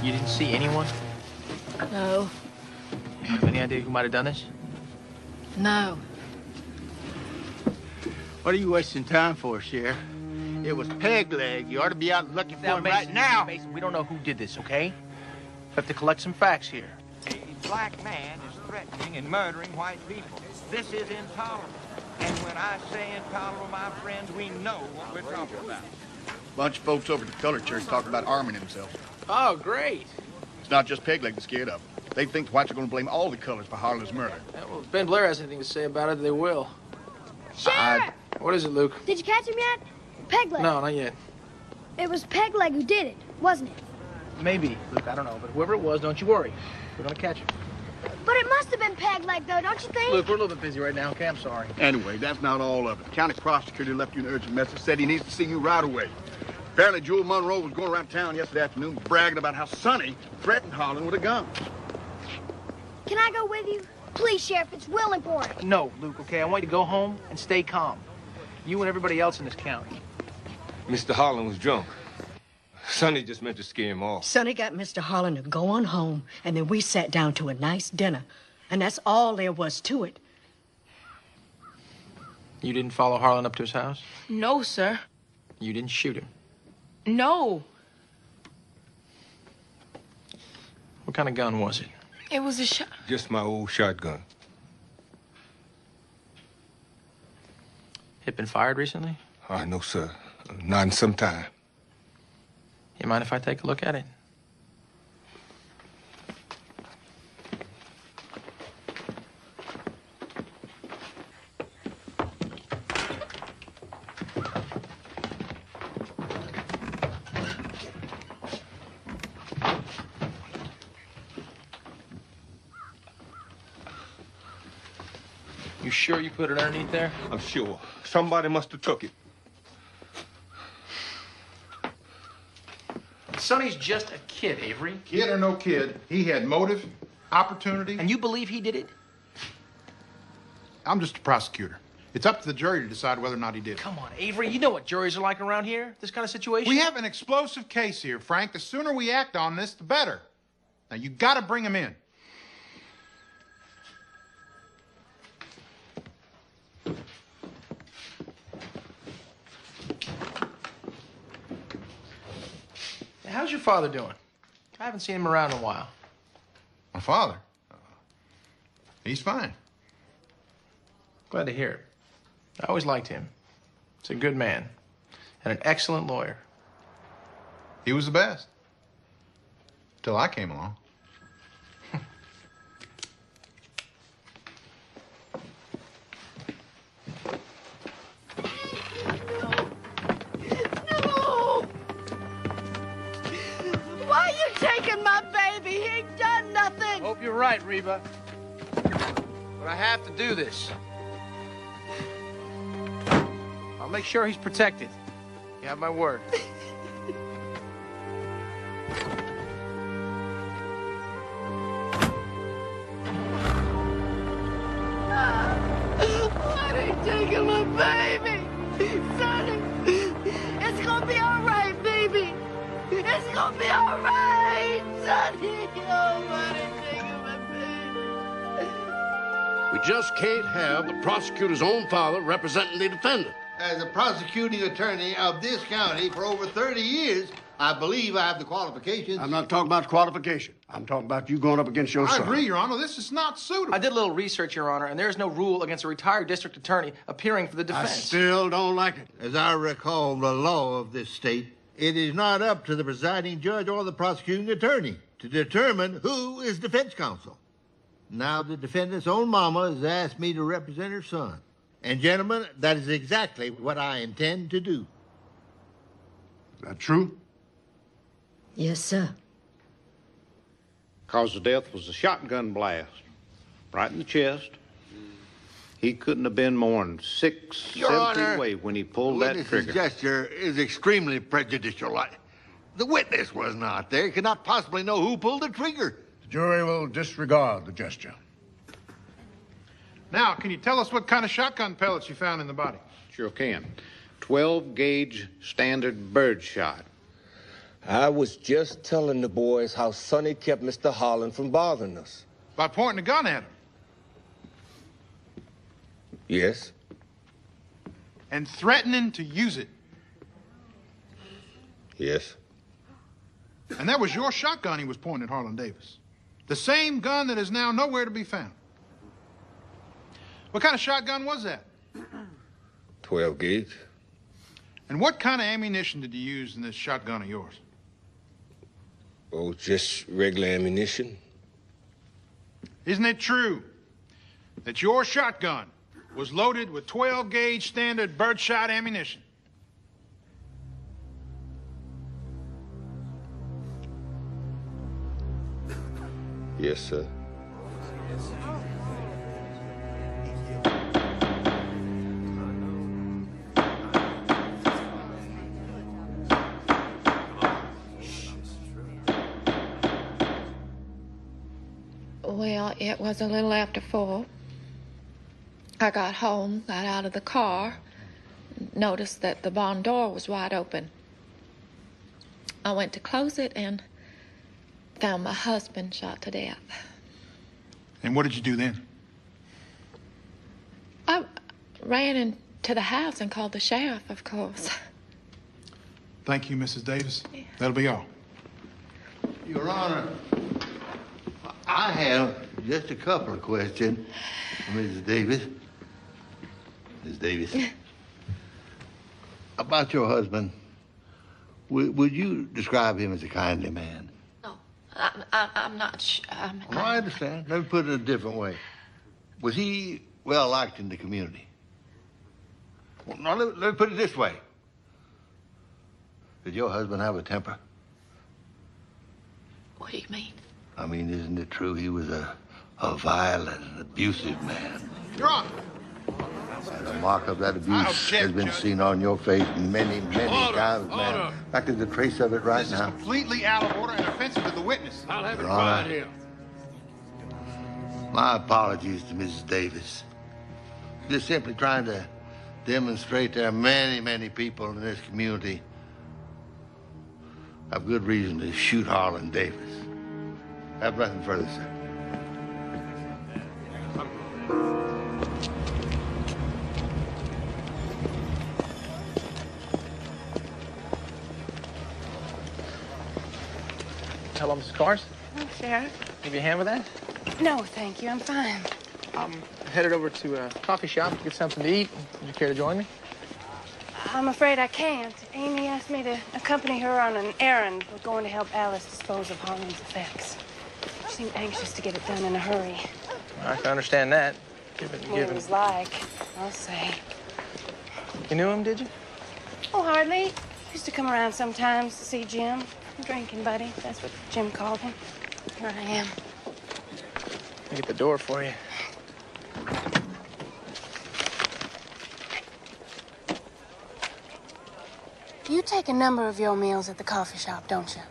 F: You didn't see anyone?
O: No.
F: Have any idea who might have done this?
O: No.
J: What are you wasting time for, Sheriff? It was Peg Leg. You ought to be out looking for him right now.
F: Mason, we don't know who did this, okay? We have to collect some facts here.
N: A black man is threatening and murdering white people. This is intolerable. And when I say intolerable, my friends, we know what we're talking about.
G: Bunch of folks over at the Color Church talking about arming themselves.
F: Oh, great.
G: It's not just Peg Leg that's scared of. They think the whites are going to blame all the colors for Harlan's murder.
F: Yeah, well, if Ben Blair has anything to say about it, they will.
E: Sheriff!
F: What is it, Luke?
E: Did you catch him yet? Pegleg.
F: No, not yet.
E: It was Pegleg who did it, wasn't it?
F: Maybe, Luke, I don't know. But whoever it was, don't you worry. We're going to catch him.
E: But it must have been Pegleg, though, don't you think?
F: Luke, we're a little bit busy right now, okay? I'm sorry.
G: Anyway, that's not all of it. County prosecutor left you an urgent message, said he needs to see you right away. Apparently, Jewel Monroe was going around town yesterday afternoon bragging about how Sonny threatened Harlan with a gun.
E: Can I go with you? Please, Sheriff, it's real important.
F: No, Luke, okay? I want you to go home and stay calm. You and everybody else in this county.
V: Mr. Harlan was drunk. Sonny just meant to scare him off.
L: Sonny got Mr. Harlan to go on home, and then we sat down to a nice dinner. And that's all there was to it.
F: You didn't follow Harlan up to his house?
A: No, sir.
F: You didn't shoot him?
A: No.
F: What kind of gun was it?
A: It was a shot.
V: Just my old shotgun.
F: It been fired recently?
V: No, sir. Not in some time.
F: You mind if I take a look at it? You sure you put it underneath there?
V: I'm sure. Somebody must have took it.
F: Sonny's just a kid, Avery.
T: Kid or no kid, he had motive, opportunity.
F: And you believe he did it?
T: I'm just a prosecutor. It's up to the jury to decide whether or not he did it.
F: Come on, Avery. You know what juries are like around here, this kind of situation.
T: We have an explosive case here, Frank. The sooner we act on this, the better. Now, you got to bring him in.
F: How's your father doing? I haven't seen him around in a while.
T: My father? He's fine.
F: Glad to hear it. I always liked him. He's a good man and an excellent lawyer.
T: He was the best. Till I came along.
L: No! Why are you taking my baby? He ain't done nothing.
F: Hope you're right, Reba. But I have to do this. I'll make sure he's protected. You have my word.
L: Why are you taking my baby? Sonny, it's gonna be all right, baby. It's gonna be all right, Sonny. Oh, why are you taking my baby?
B: We just can't have the prosecutor's own father representing the defendant.
P: As a prosecuting attorney of this county for over 30 years, I believe I have the qualifications.
G: I'm not talking about qualification. I'm talking about you going up against your son.
T: I agree, Your Honor. This is not suitable.
F: I did a little research, Your Honor, and there is no rule against a retired district attorney appearing for the defense.
P: I still don't like it. As I recall the law of this state, it is not up to the presiding judge or the prosecuting attorney to determine who is defense counsel. Now the defendant's own mama has asked me to represent her son. And gentlemen, that is exactly what I intend to do.
G: Is that true?
L: Yes, sir.
M: Cause of death was a shotgun blast, right in the chest. He couldn't have been more than 6,
P: Your
M: 7 feet
P: Honor,
M: away when he pulled that
P: witness's
M: trigger.
P: gesture is extremely prejudicial. The witness was not there. He could not possibly know who pulled the trigger.
G: The jury will disregard the gesture.
T: Now, can you tell us what kind of shotgun pellets you found in the body?
M: Sure can. 12-gauge standard bird shot.
V: I was just telling the boys how Sonny kept Mr. Holland from bothering us.
T: By pointing a gun at him.
V: Yes.
T: And threatening to use it.
V: Yes.
T: And that was your shotgun he was pointing at Harlan Davis. The same gun that is now nowhere to be found. What kind of shotgun was that?
V: 12 gauge.
T: And what kind of ammunition did you use in this shotgun of yours?
V: Oh, just regular ammunition.
T: Isn't it true that your shotgun was loaded with 12-gauge standard birdshot ammunition?
V: Yes, sir.
O: Well, it was a little after 4. I got home, got out of the car, noticed that the barn door was wide open. I went to close it and found my husband shot to death.
T: And what did you do then?
O: I ran into the house and called the sheriff, of course.
T: Thank you, Mrs. Davis. That'll be all.
P: Your Honor, I have just a couple of questions for Mrs. Davis. Ms. Davis. About your husband, would you describe him as a kindly man?
O: I'm not
P: Well, I understand. Let me put it a different way. Was he well liked in the community? Well, no, let me put it this way. Did your husband have a temper?
O: What do you mean?
P: I mean, isn't it true he was a violent and abusive man?
T: Your Honor.
P: And the mark of that abuse has been seen on your face many, many times, man. In fact, there's a trace of it right
T: This
P: now.
T: is completely out of order and offensive to the witness.
B: I'll have it
P: Your Honor.
B: tried here.
P: My apologies to Mrs. Davis. Just simply trying to demonstrate there are many, many people in this community have good reason to shoot Harlan Davis. Have nothing further, sir.
F: Hello, Mrs. Cars.
K: Oh, Sheriff.
F: Give you a hand with that?
K: No, thank you. I'm fine.
F: I'm headed over to a coffee shop to get something to eat. Would you care to join me?
K: I'm afraid I can't. Amy asked me to accompany her on an errand. We're going to help Alice dispose of Harlan's effects. She seemed anxious to get it done in a hurry.
F: I can understand that.
K: What it was like, I'll say.
F: You knew him, did you?
K: Oh, hardly. Used to come around sometimes to see Jim. Drinking buddy, that's what Jim called him. Here I am.
F: Let me get the door for you.
K: You take a number of your meals at the coffee shop, don't you?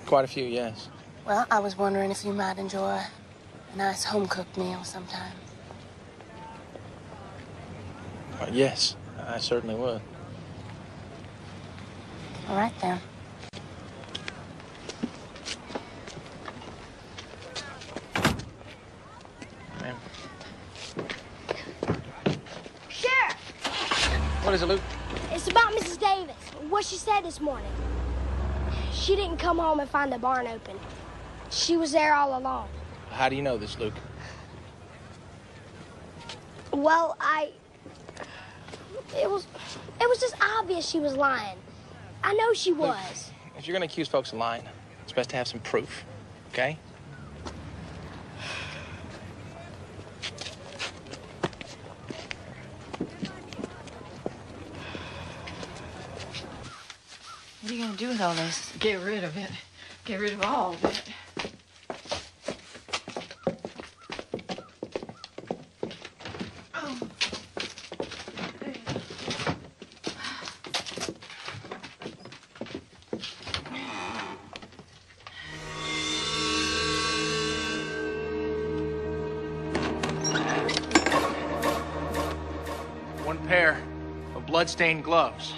F: Quite a few, yes.
K: Well, I was wondering if you might enjoy a nice home-cooked meal sometime.
F: Yes, I certainly would.
K: All right, then.
F: Ma'am.
E: Sheriff!
F: What is it, Luke?
E: It's about Mrs. Davis. What she said this morning. She didn't come home and find the barn open. She was there all along.
F: How do you know this, Luke?
E: Well, It was just obvious she was lying. I know she was.
F: Luke, if you're going to accuse folks of lying, it's best to have some proof, okay?
D: What are you gonna do with all this? Get rid of it. Get rid of all of it.
F: One pair of blood-stained gloves.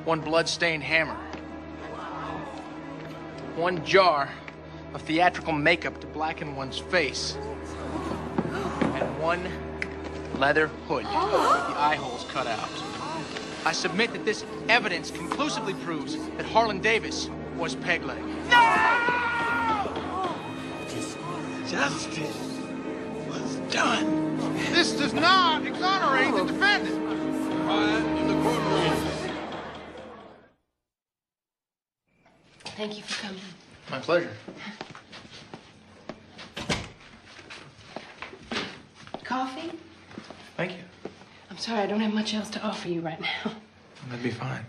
F: One blood-stained hammer. One jar of theatrical makeup to blacken one's face. And one leather hood with the eye holes cut out. I submit that this evidence conclusively proves that Harlan Davis was peg-leg.
T: Justice was done. This does not exonerate the defendant. Quiet in the courtroom.
K: Thank you for coming.
F: My pleasure.
K: Coffee?
F: Thank you.
K: I'm sorry, I don't have much else to offer you right now.
F: That'd be fine.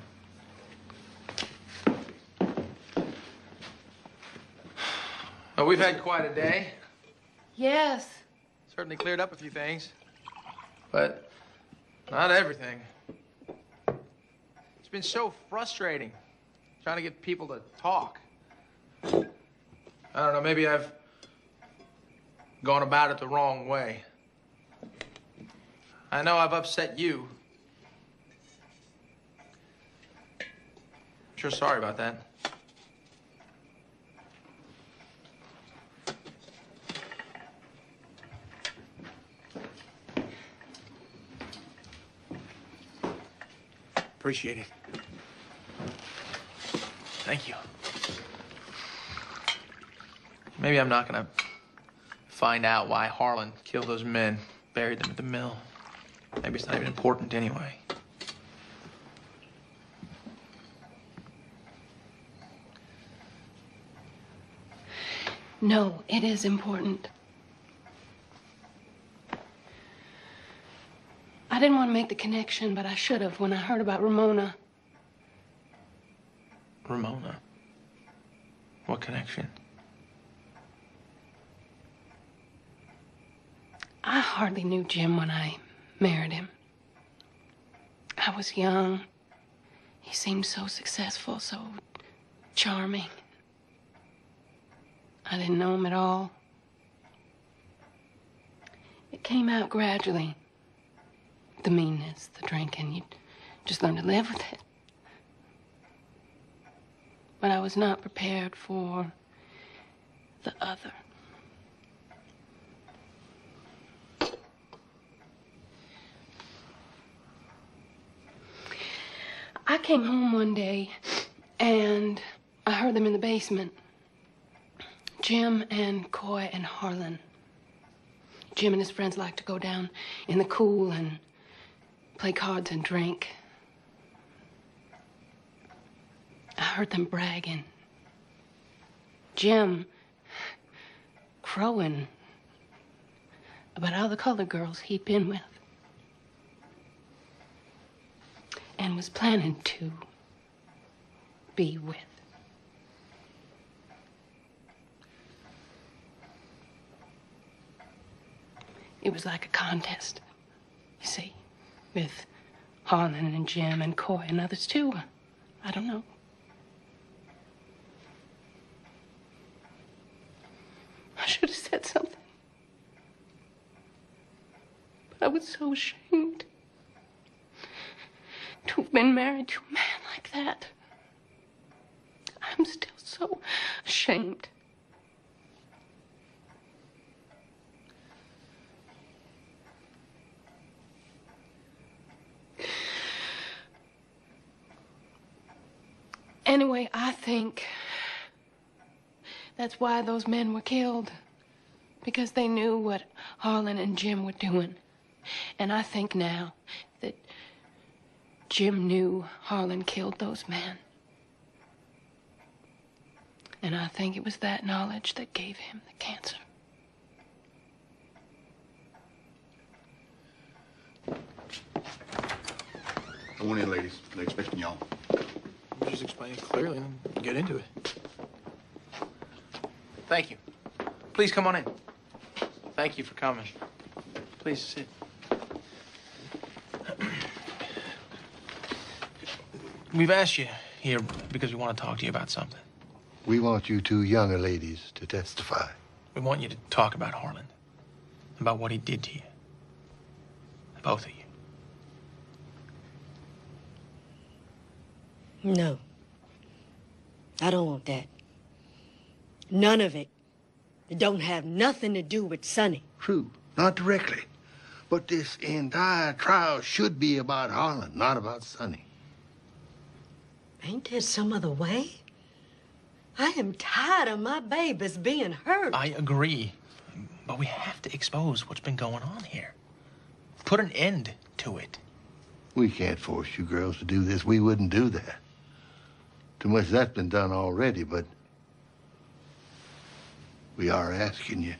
F: Well, we've had quite a day.
K: Yes.
F: Certainly cleared up a few things, but not everything. It's been so frustrating trying to get people to talk. I don't know, maybe I've gone about it the wrong way. I know I've upset you. I'm sure sorry about that. Appreciate it. Thank you. Maybe I'm not gonna find out why Harlan killed those men, buried them at the mill. Maybe it's not even important anyway.
K: No, it is important. I didn't want to make the connection, but I should have when I heard about Ramona.
F: Ramona? What connection?
K: I hardly knew Jim when I married him. I was young. He seemed so successful, so charming. I didn't know him at all. It came out gradually. The meanness, the drinking, you just learn to live with it. But I was not prepared for the other. I came home one day and I heard them in the basement. Jim and Coy and Harlan. Jim and his friends like to go down in the cool and play cards and drink. I heard them bragging. Jim crowing about all the colored girls he'd been with. And was planning to be with. It was like a contest, you see, with Harlan and Jim and Coy and others too. I don't know. I should have said something. But I was so ashamed to have been married to a man like that. I'm still so ashamed. Anyway, I think that's why those men were killed. Because they knew what Harlan and Jim were doing. And I think now that Jim knew Harlan killed those men. And I think it was that knowledge that gave him the cancer.
G: Come on in, ladies. They're expecting y'all.
F: Just explain it clearly and get into it. Thank you. Please come on in. Thank you for coming. Please sit. We've asked you here because we want to talk to you about something.
P: We want you two younger ladies to testify.
F: We want you to talk about Harlan, about what he did to you. Both of you.
C: No. I don't want that. None of it. It don't have nothing to do with Sonny.
P: True, not directly. But this entire trial should be about Harlan, not about Sonny.
C: Ain't there some other way? I am tired of my babies being hurt.
F: I agree. But we have to expose what's been going on here. Put an end to it.
P: We can't force you girls to do this. We wouldn't do that. Too much of that's been done already, but we are asking you.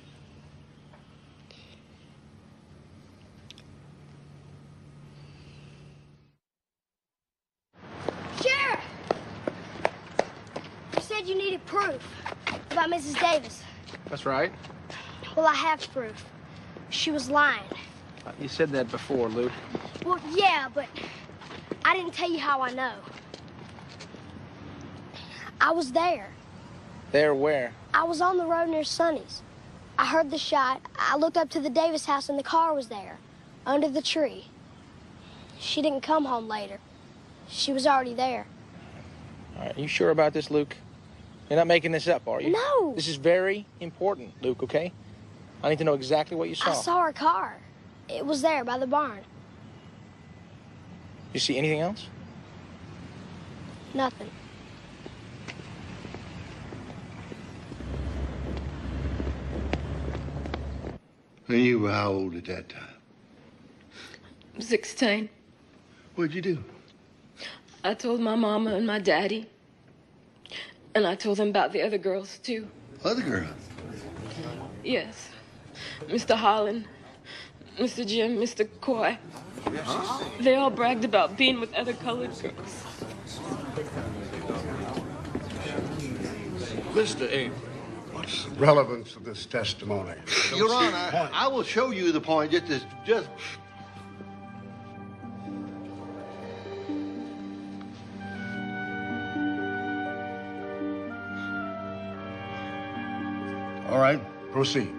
E: Sheriff! You said you needed proof about Mrs. Davis.
F: That's right.
E: Well, I have proof. She was lying.
F: You said that before, Luke.
E: Well, yeah, but I didn't tell you how I know. I was there.
F: There where?
E: I was on the road near Sonny's. I heard the shot. I looked up to the Davis house and the car was there, under the tree. She didn't come home later. She was already there.
F: All right, you sure about this, Luke? You're not making this up, are you?
E: No.
F: This is very important, Luke, okay? I need to know exactly what you saw.
E: I saw her car. It was there by the barn.
F: You see anything else?
E: Nothing.
P: And you were how old at that time?
K: 16.
P: What'd you do?
K: I told my mama and my daddy. And I told them about the other girls, too.
P: Other girls?
K: Yes. Mr. Harlan, Mr. Jim, Mr. Coy. They all bragged about being with other colored girls.
B: Mr. Ames.
H: What's the relevance of this testimony?
P: Your Honor, I will show you the point. Just...
H: All right, proceed.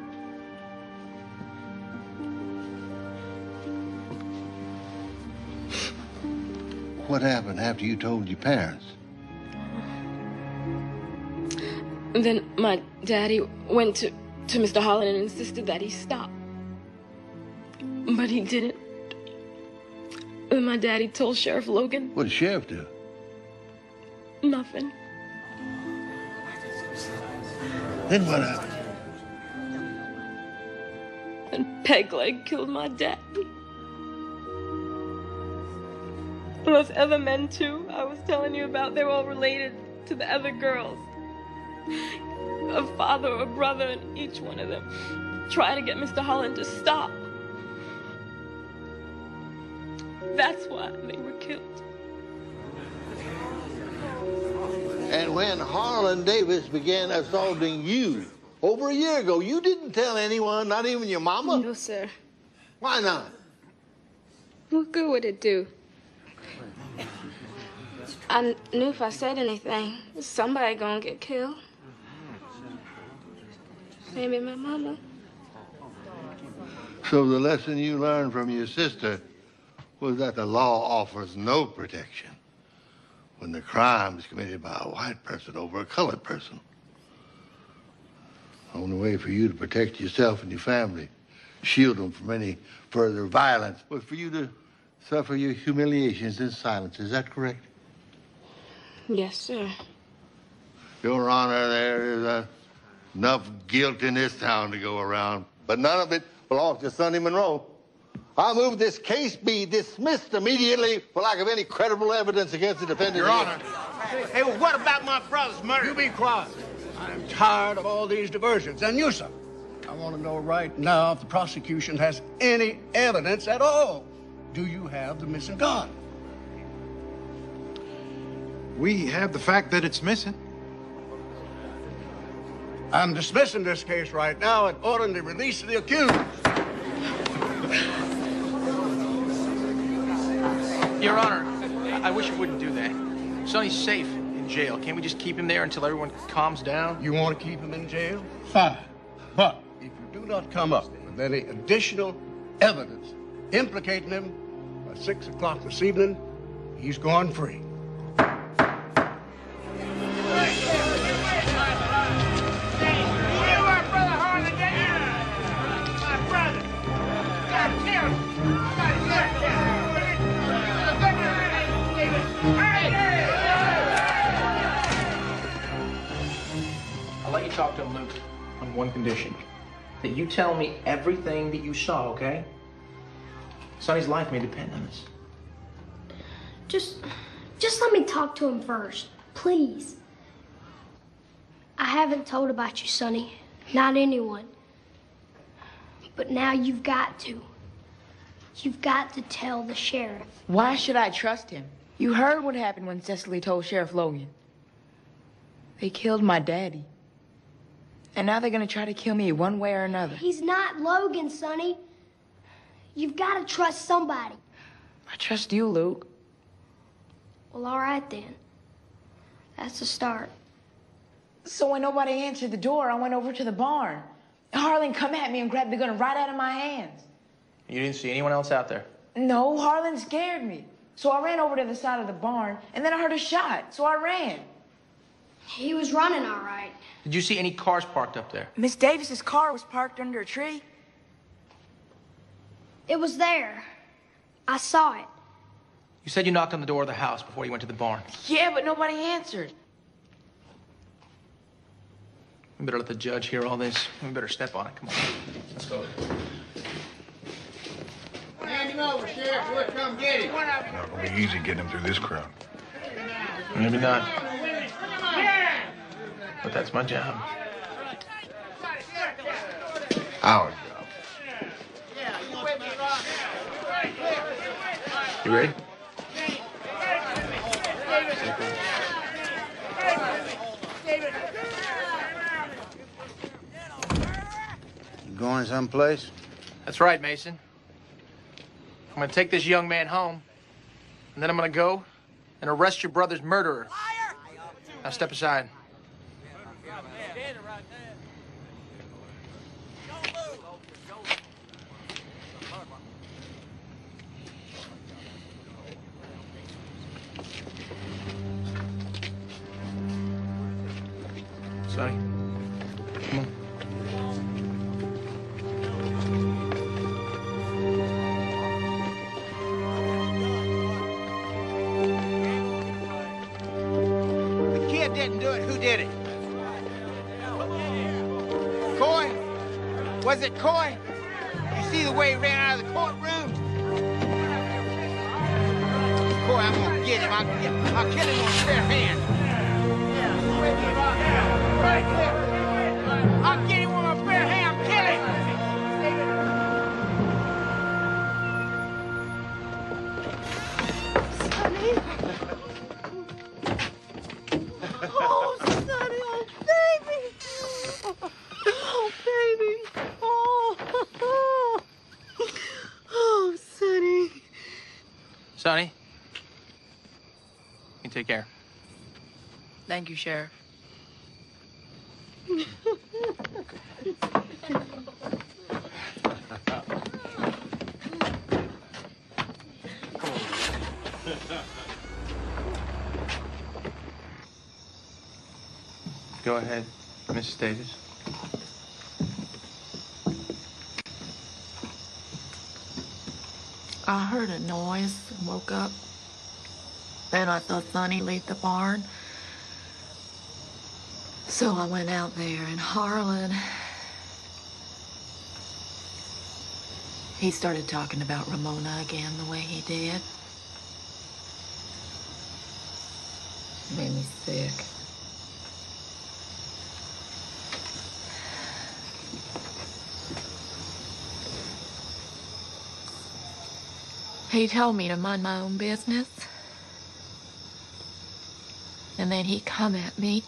P: What happened after you told your parents?
K: And then my daddy went to Mr. Harlan and insisted that he stop. But he didn't. And my daddy told Sheriff Logan.
P: What did the sheriff do?
K: Nothing.
P: Then what happened?
K: And Pegleg killed my dad. Those other men, too, I was telling you about, they're all related to the other girls. A father or a brother in each one of them. Try to get Mr. Holland to stop. That's why they were killed.
P: And when Harlan Davis began assaulting you over a year ago, you didn't tell anyone, not even your mama?
K: No, sir.
P: Why not?
K: What good would it do? I knew if I said anything, somebody gonna get killed. Maybe my mama.
P: So the lesson you learned from your sister was that the law offers no protection when the crime is committed by a white person over a colored person. The only way for you to protect yourself and your family, shield them from any further violence, was for you to suffer your humiliations in silence. Is that correct?
K: Yes, sir.
P: Your Honor, there is enough guilt in this town to go around, but none of it belongs to Sonny Monroe. I move this case be dismissed immediately for lack of any credible evidence against the defendant.
H: Your Honor.
V: Hey, well, what about my brother's murder?
H: You be quiet. I'm tired of all these diversions. And you, sir, I want to know right now if the prosecution has any evidence at all. Do you have the missing gun?
T: We have the fact that it's missing.
H: I'm dismissing this case right now and ordering the release of the accused.
F: Your Honor, I wish you wouldn't do that. Sonny's safe in jail. Can't we just keep him there until everyone calms down?
H: You want to keep him in jail? Fine. But if you do not come up with any additional evidence implicating him by 6 o'clock this evening, he's gone free.
F: I'll let you talk to him, Luke, on one condition. That you tell me everything that you saw, okay? Sonny's life may depend on this.
E: Just let me talk to him first, please. I haven't told about you, Sonny. Not anyone. But now you've got to. You've got to tell the sheriff.
D: Why should I trust him? You heard what happened when Cecily told Sheriff Logan. They killed my daddy. And now they're gonna try to kill me one way or another.
E: He's not Logan, Sonny. You've got to trust somebody.
D: I trust you, Luke.
E: Well, all right then. That's the start.
D: So when nobody answered the door, I went over to the barn. Harlan come at me and grabbed the gun right out of my hands.
F: You didn't see anyone else out there?
D: No, Harlan scared me. So I ran over to the side of the barn, and then I heard a shot, so I ran.
E: He was running all right.
F: Did you see any cars parked up there?
D: Miss Davis's car was parked under a tree.
E: It was there. I saw it.
F: You said you knocked on the door of the house before you went to the barn.
D: Yeah, but nobody answered.
F: We better let the judge hear all this. We better step on it. Come on. Let's go.
V: Hand him over, Sheriff. We'll come get him.
T: Not gonna be easy getting him through this crowd.
F: Maybe not. But that's my job.
P: Our job.
F: You ready?
U: Going someplace?
F: That's right, Mason. I'm gonna take this young man home, and then I'm gonna go and arrest your brother's murderer. Now step aside. Sonny, come on.
V: The kid didn't do it. Who did it? Coy? Was it Coy? You see the way he ran out of the courtroom?
J: boy, I'm gonna get him. I'll kill him on bare hand. I'll get him on my bare hand. I'll kill him.
L: Sonny. Oh, Sonny, oh, baby. Oh, baby. Oh, oh, Sonny.
F: Sonny, you take care.
D: Thank you, Sheriff.
F: Go ahead, Mrs. Davis.
O: I heard a noise and woke up. Then I saw Sonny leave the barn. So I went out there, and Harlan, he started talking about Ramona again the way he did. It made me sick. He told me to mind my own business. And then he come at me.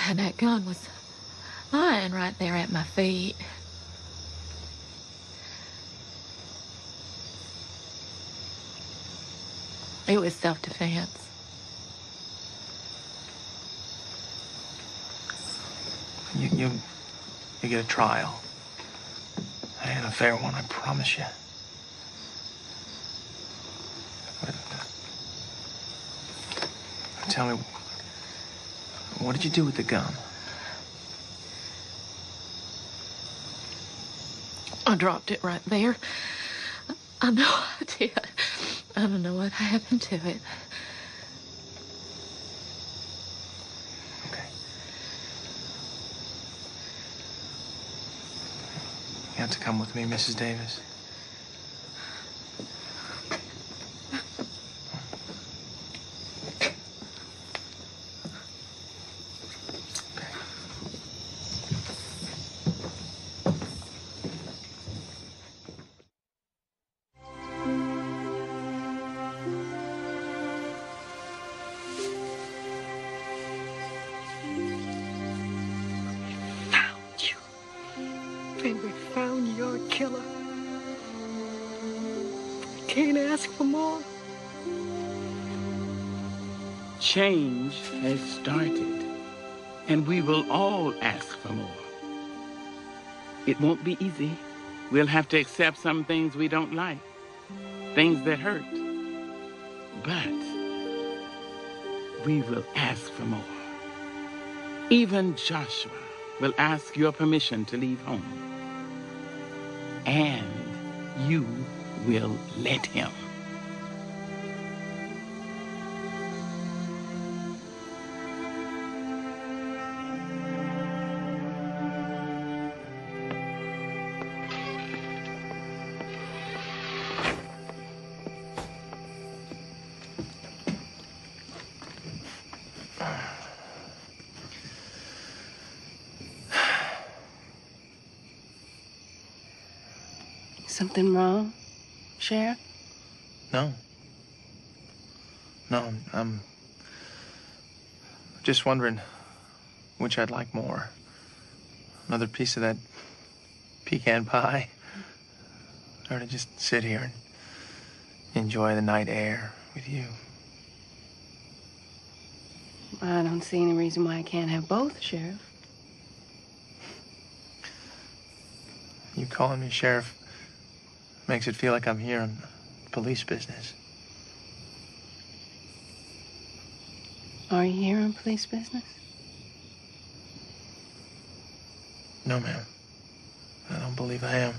O: And that gun was lying right there at my feet. It was self-defense.
F: You get a trial. And a fair one, I promise you. But, tell me, what did you do with the gun?
O: I dropped it right there. I know I did. I don't know what happened to it.
F: Okay. You have to come with me, Mrs. Davis.
C: And we found your killer. Can't ask for more.
Q: Change has started, and we will all ask for more. It won't be easy. We'll have to accept some things we don't like, things that hurt. But we will ask for more. Even Joshua will ask your permission to leave home. And you will let him.
K: Something wrong, Sheriff?
F: No. No, I'm just wondering which I'd like more. Another piece of that pecan pie? Or to just sit here and enjoy the night air with you.
K: I don't see any reason why I can't have both, Sheriff.
F: You calling me Sheriff makes it feel like I'm here in police business.
K: Are you here in police business?
F: No, ma'am. I don't believe I am.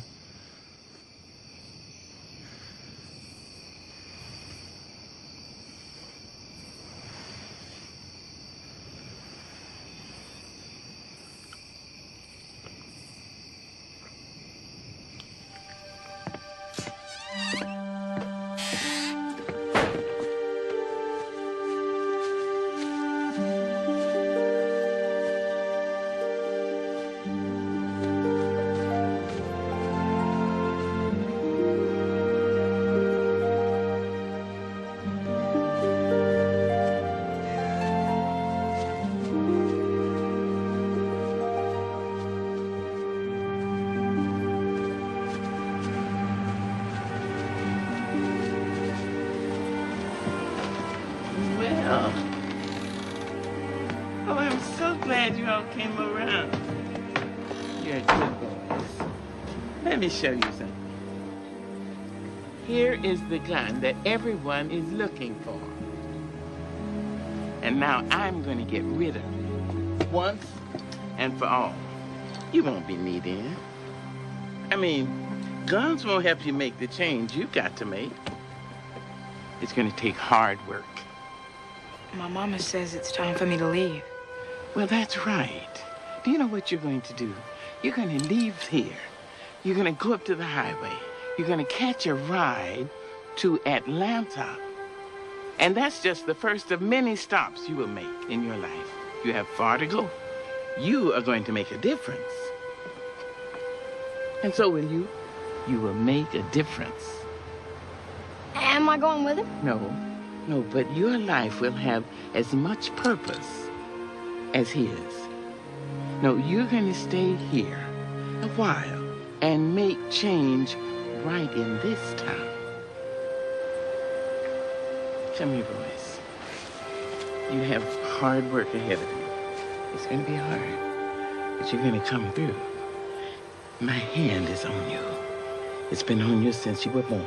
Q: Oh, I'm so glad you all came around. You're good boys. Let me show you something. Here is the gun that everyone is looking for. And now I'm going to get rid of it. Once and for all. You won't be needing it. I mean, guns won't help you make the change you've got to make. It's going to take hard work.
D: My mama says it's time for me to leave.
Q: Well, that's right. Do you know what you're going to do? You're going to leave here. You're going to go up to the highway. You're going to catch a ride to Atlanta. And that's just the first of many stops you will make in your life. You have far to go. You are going to make a difference. And so will you. You will make a difference.
E: Am I going with him?
Q: No, but your life will have as much purpose as his. No, you're going to stay here a while and make change right in this town. Come here, boys. You have hard work ahead of you. It's going to be hard, but you're going to come through. My hand is on you. It's been on you since you were born.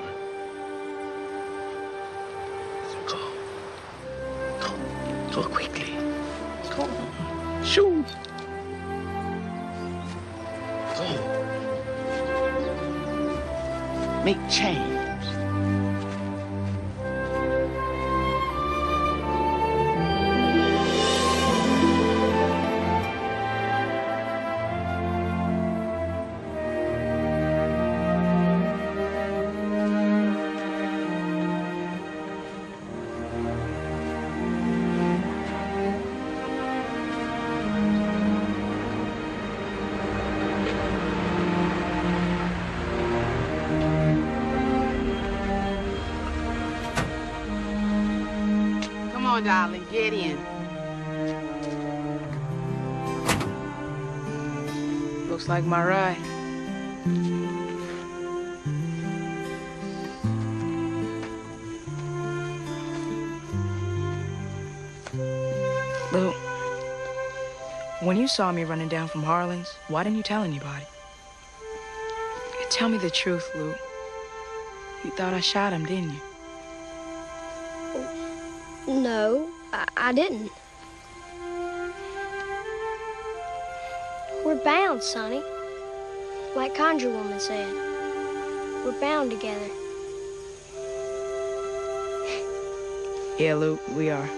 Q: So go. Go quickly. Go. Shoot. Go. Make change.
I: Come on, darling, get in.
D: Looks like my ride. Lou, when you saw me running down from Harlan's, why didn't you tell anybody? Tell me the truth, Lou. You thought I shot him, didn't you?
E: No, I didn't. We're bound, Sonny. Like Conjure Woman said. We're bound together.
D: Yeah, Lou, we are.